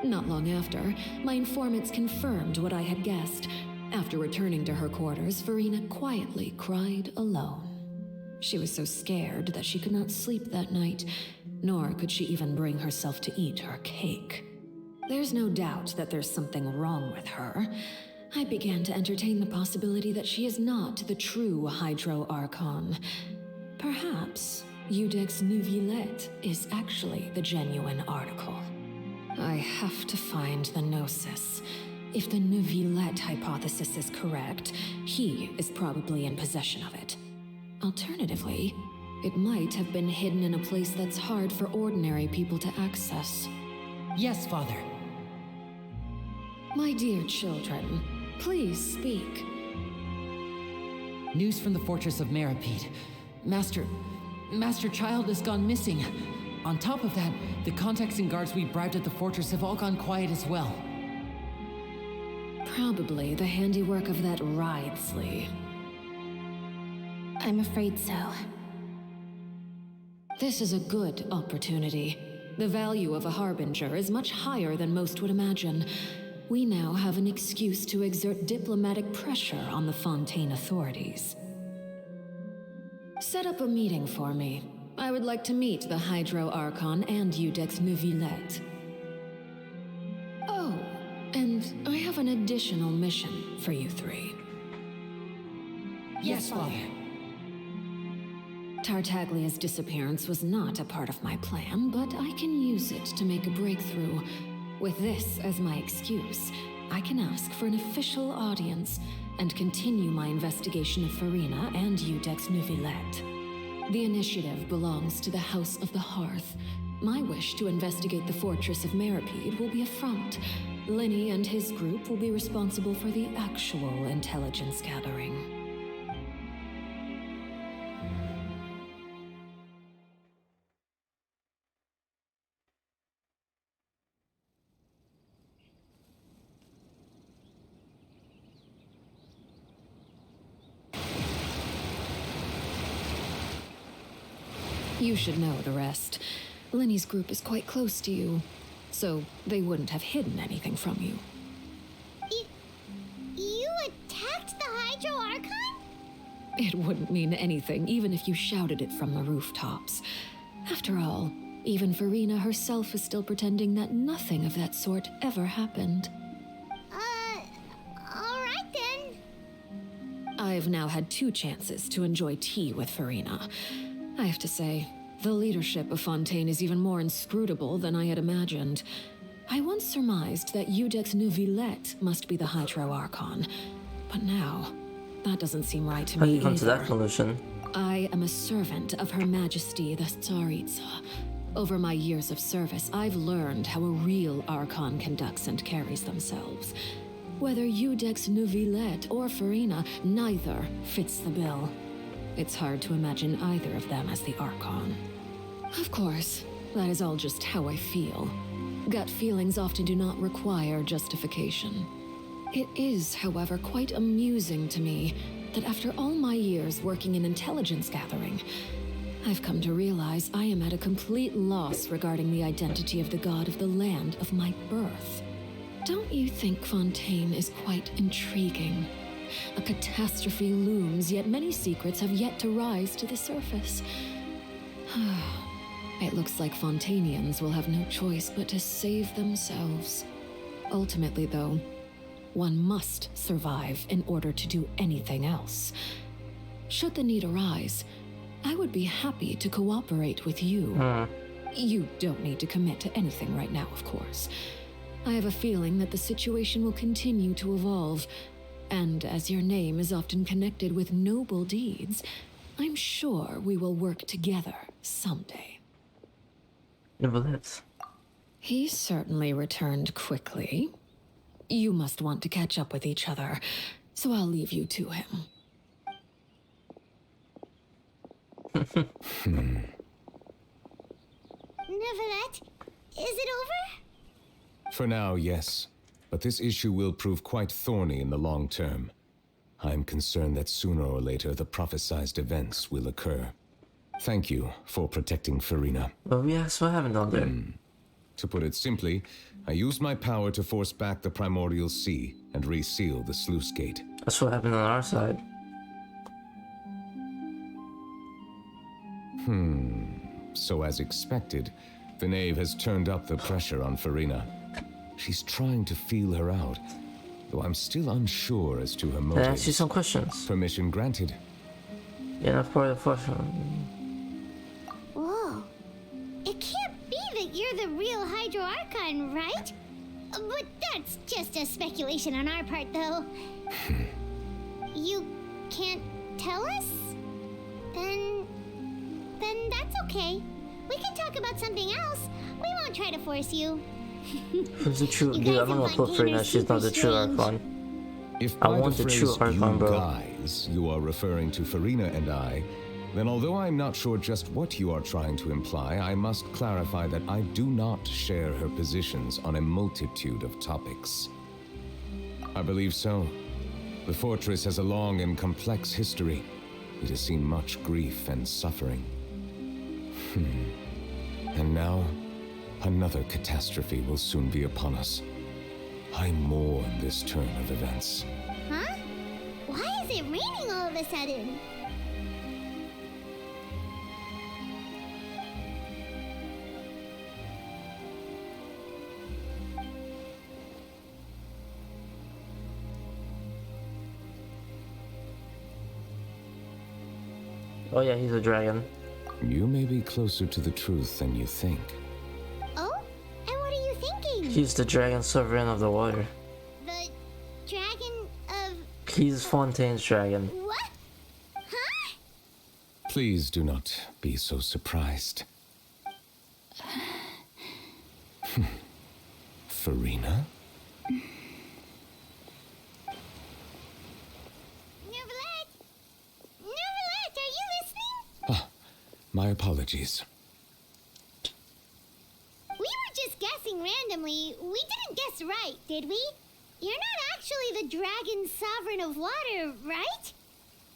Not long after, my informants confirmed what I had guessed. After returning to her quarters, Farina quietly cried alone. She was so scared that she could not sleep that night, nor could she even bring herself to eat her cake. There's no doubt that there's something wrong with her. I began to entertain the possibility that she is not the true Hydro Archon. Perhaps Iudex Neuvillette is actually the genuine article. I have to find the Gnosis. If the Neuvillette hypothesis is correct, he is probably in possession of it. Alternatively, it might have been hidden in a place that's hard for ordinary people to access. Yes, Father. My dear children, please speak. News from the fortress of Meripede. Master Child has gone missing. On top of that, the contacts and guards we bribed at the fortress have all gone quiet as well. Probably the handiwork of that Ridesley. I'm afraid so. This is a good opportunity. The value of a harbinger is much higher than most would imagine. We now have an excuse to exert diplomatic pressure on the Fontaine authorities. Set up a meeting for me. I would like to meet the Hydro Archon and Iudex Neuvillette. Oh, and I have an additional mission for you three. Yes, Father. Tartaglia's disappearance was not a part of my plan, but I can use it to make a breakthrough. With this as my excuse, I can ask for an official audience and continue my investigation of Farina and Iudex Neuvillette. The initiative belongs to the House of the Hearth. My wish to investigate the fortress of Meripede will be a front. Lenny and his group will be responsible for the actual intelligence gathering. You should know the rest. Lenny's group is quite close to you, so they wouldn't have hidden anything from you. You attacked the Hydro Archon? It wouldn't mean anything, even if you shouted it from the rooftops. After all, even Farina herself is still pretending that nothing of that sort ever happened. Alright then. I've now had 2 chances to enjoy tea with Farina. I have to say, the leadership of Fontaine is even more inscrutable than I had imagined. I once surmised that Iudex Neuvillette must be the Hydro Archon, but now, that doesn't seem right to How do me you come to that either. conclusion? I am a servant of Her Majesty the Tsaritsa. Over my years of service, I've learned how a real Archon conducts and carries themselves. Whether Iudex Neuvillette or Farina, neither fits the bill. It's hard to imagine either of them as the Archon. Of course, that is all just how I feel. Gut feelings often do not require justification. It is, however, quite amusing to me that after all my years working in intelligence gathering, I've come to realize I am at a complete loss regarding the identity of the god of the land of my birth. Don't you think Fontaine is quite intriguing? A catastrophe looms, yet many secrets have yet to rise to the surface. It looks like Fontanians will have no choice but to save themselves. Ultimately, though, one must survive in order to do anything else. Should the need arise, I would be happy to cooperate with you. You don't need to commit to anything right now, of course. I have a feeling that the situation will continue to evolve, and as your name is often connected with noble deeds, I'm sure we will work together someday. Nevertheless. He certainly returned quickly. You must want to catch up with each other, so I'll leave you to him. Neverlet, is it over? For now, yes. But this issue will prove quite thorny in the long term. I'm concerned that sooner or later the prophesized events will occur. Thank you for protecting Farina. But yes, what happened down there? To put it simply, I used my power to force back the primordial sea and reseal the sluice gate. That's what happened on our side. So as expected, the knave has turned up the pressure on Farina. She's trying to feel her out, though I'm still unsure as to her Can I ask you motives. some questions? Permission granted. Yeah, that's part of the question. Whoa. It can't be that you're the real Hydro Archon, right? But that's just a speculation on our part, though. You can't tell us? Then that's okay. We can talk about something else. We won't try to force you. Who's the true? You Dude, guys I'm not in gonna put Farina. Fontainer's She's not the true super strange. Archon. If I by want the the phrase true Archon, you bro. guys you are referring to Farina and I, then although I'm not sure just what you are trying to imply, I must clarify that I do not share her positions on a multitude of topics. I believe so. The fortress has a long and complex history. It has seen much grief and suffering. And now, another catastrophe will soon be upon us. I mourn this turn of events. Huh? Why is it raining all of a sudden? Oh yeah, he's a dragon. You may be closer to the truth than you think. Oh? And what are you thinking? He's the dragon sovereign of the water. The dragon of... He's Fontaine's dragon. what? Huh? Please do not be so surprised. Farina? Neverlet! Neverlet, are you listening? My apologies. We were just guessing randomly. We didn't guess right, did we? You're not actually the dragon sovereign of water, right?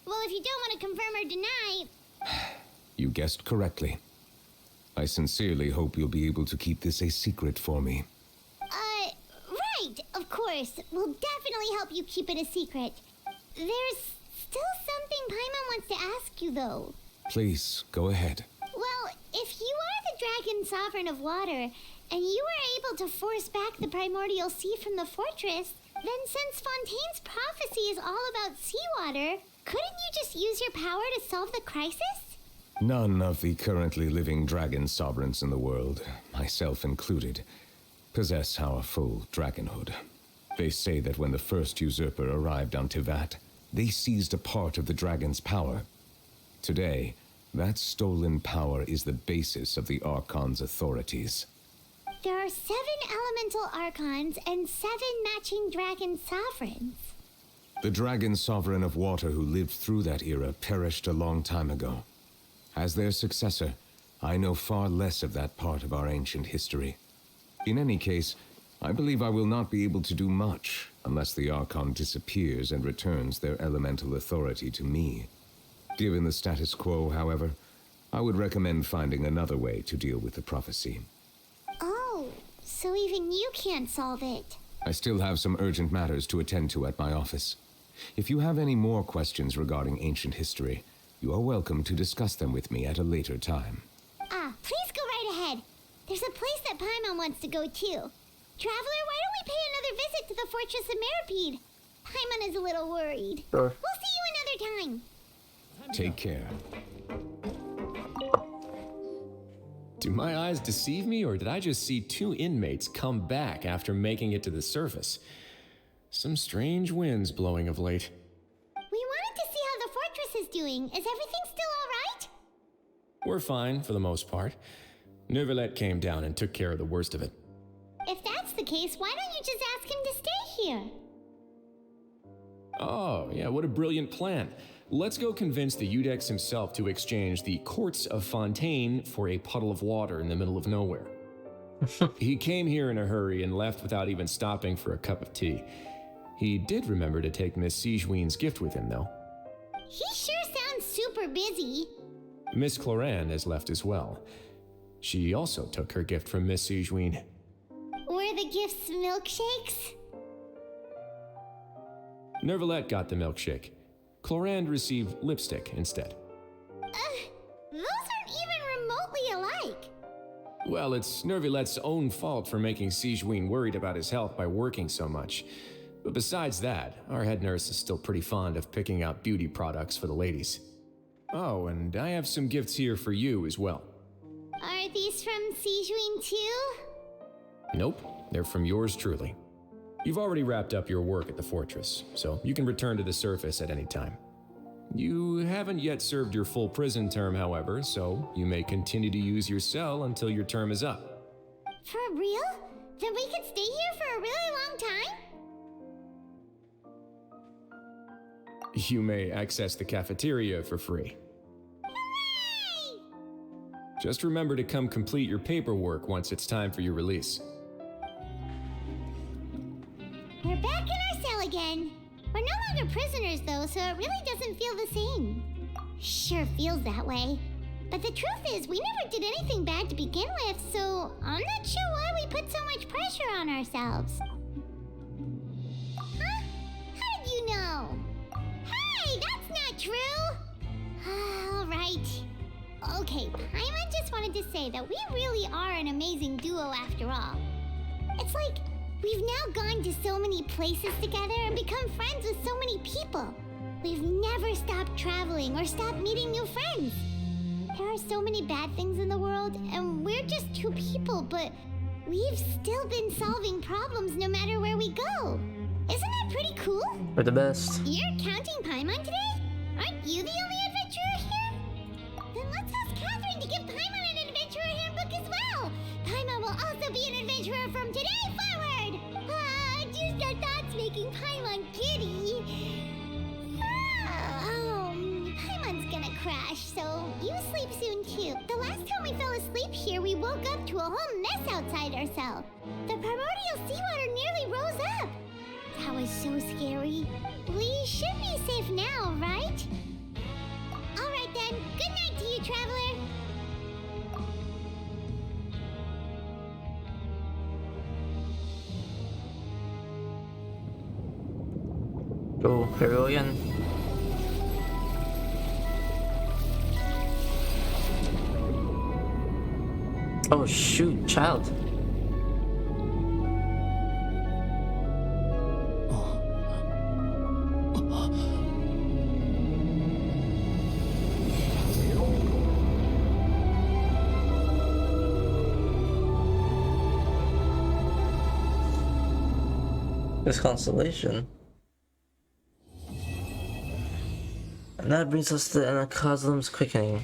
Well, if you don't want to confirm or deny... You guessed correctly. I sincerely hope you'll be able to keep this a secret for me. Right, of course. We'll definitely help you keep it a secret. There's still something Paimon wants to ask you, though. Please, go ahead. Well, if you are the dragon sovereign of water, and you were able to force back the primordial sea from the fortress, then since Fontaine's prophecy is all about seawater, couldn't you just use your power to solve the crisis? None of the currently living dragon sovereigns in the world, myself included, possess our full dragonhood. They say that when the first usurper arrived on Tivat, they seized a part of the dragon's power. Today, that stolen power is the basis of the Archon's authorities. There are 7 elemental archons and 7 matching dragon sovereigns. The dragon sovereign of water who lived through that era perished a long time ago. As their successor, I know far less of that part of our ancient history. In any case, I believe I will not be able to do much unless the Archon disappears and returns their elemental authority to me. Given the status quo, however, I would recommend finding another way to deal with the prophecy. Oh, so even you can't solve it. I still have some urgent matters to attend to at my office. If you have any more questions regarding ancient history, you are welcome to discuss them with me at a later time. Please go right ahead. There's a place that Paimon wants to go too. Traveler, why don't we pay another visit to the Fortress of Meripede? Paimon is a little worried. Sure. We'll see you another time. Take care. Do my eyes deceive me, or did I just see two inmates come back after making it to the surface? Some strange winds blowing of late. We wanted to see how the fortress is doing. Is everything still all right? We're fine, for the most part. Neuvillette came down and took care of the worst of it. If that's the case, why don't you just ask him to stay here? Oh, yeah, what a brilliant plan. Let's go convince the Eudex himself to exchange the Courts of Fontaine for a puddle of water in the middle of nowhere. He came here in a hurry and left without even stopping for a cup of tea. He did remember to take Miss Sigewinne's gift with him, though. He sure sounds super busy. Miss Cloran has left as well. She also took her gift from Miss Sigewinne. Were the gifts milkshakes? Neuvillette got the milkshake. Cloran received lipstick instead. Those aren't even remotely alike. Well, it's Neuvillette's own fault for making Sigewinne worried about his health by working so much. But besides that, our head nurse is still pretty fond of picking out beauty products for the ladies. Oh, and I have some gifts here for you as well. Are these from Sigewinne too? Nope, they're from yours truly. You've already wrapped up your work at the fortress, so you can return to the surface at any time. You haven't yet served your full prison term, however, so you may continue to use your cell until your term is up. For real? Then we could stay here for a really long time? You may access the cafeteria for free. Hooray! Just remember to come complete your paperwork once it's time for your release. We're back in our cell again. We're no longer prisoners though, so it really doesn't feel the same. Sure feels that way. But the truth is, we never did anything bad to begin with, so I'm not sure why we put so much pressure on ourselves. Huh? How did you know? Hey, that's not true! Alright. Okay, Paimon just wanted to say that we really are an amazing duo after all. It's like we've now gone to so many places together and become friends with so many people. We've never stopped traveling or stopped meeting new friends. There are so many bad things in the world, and we're just two people, but we've still been solving problems no matter where we go. Isn't that pretty cool? We're the best. You're counting Paimon today? Aren't you the only adventurer here? Then let's ask Catherine to give Paimon an adventurer handbook as well. Paimon will also be an adventurer from today forward. Just our thoughts making Paimon giddy. Paimon's gonna crash, so you sleep soon too. The last time we fell asleep here, we woke up to a whole mess outside our cell. The primordial seawater nearly rose up. That was so scary. We should be safe now, right? Alright then, good night to you, traveler. Oh, here we go again. Oh shoot, child. This constellation. And that brings us to Cataclysm's Quickening.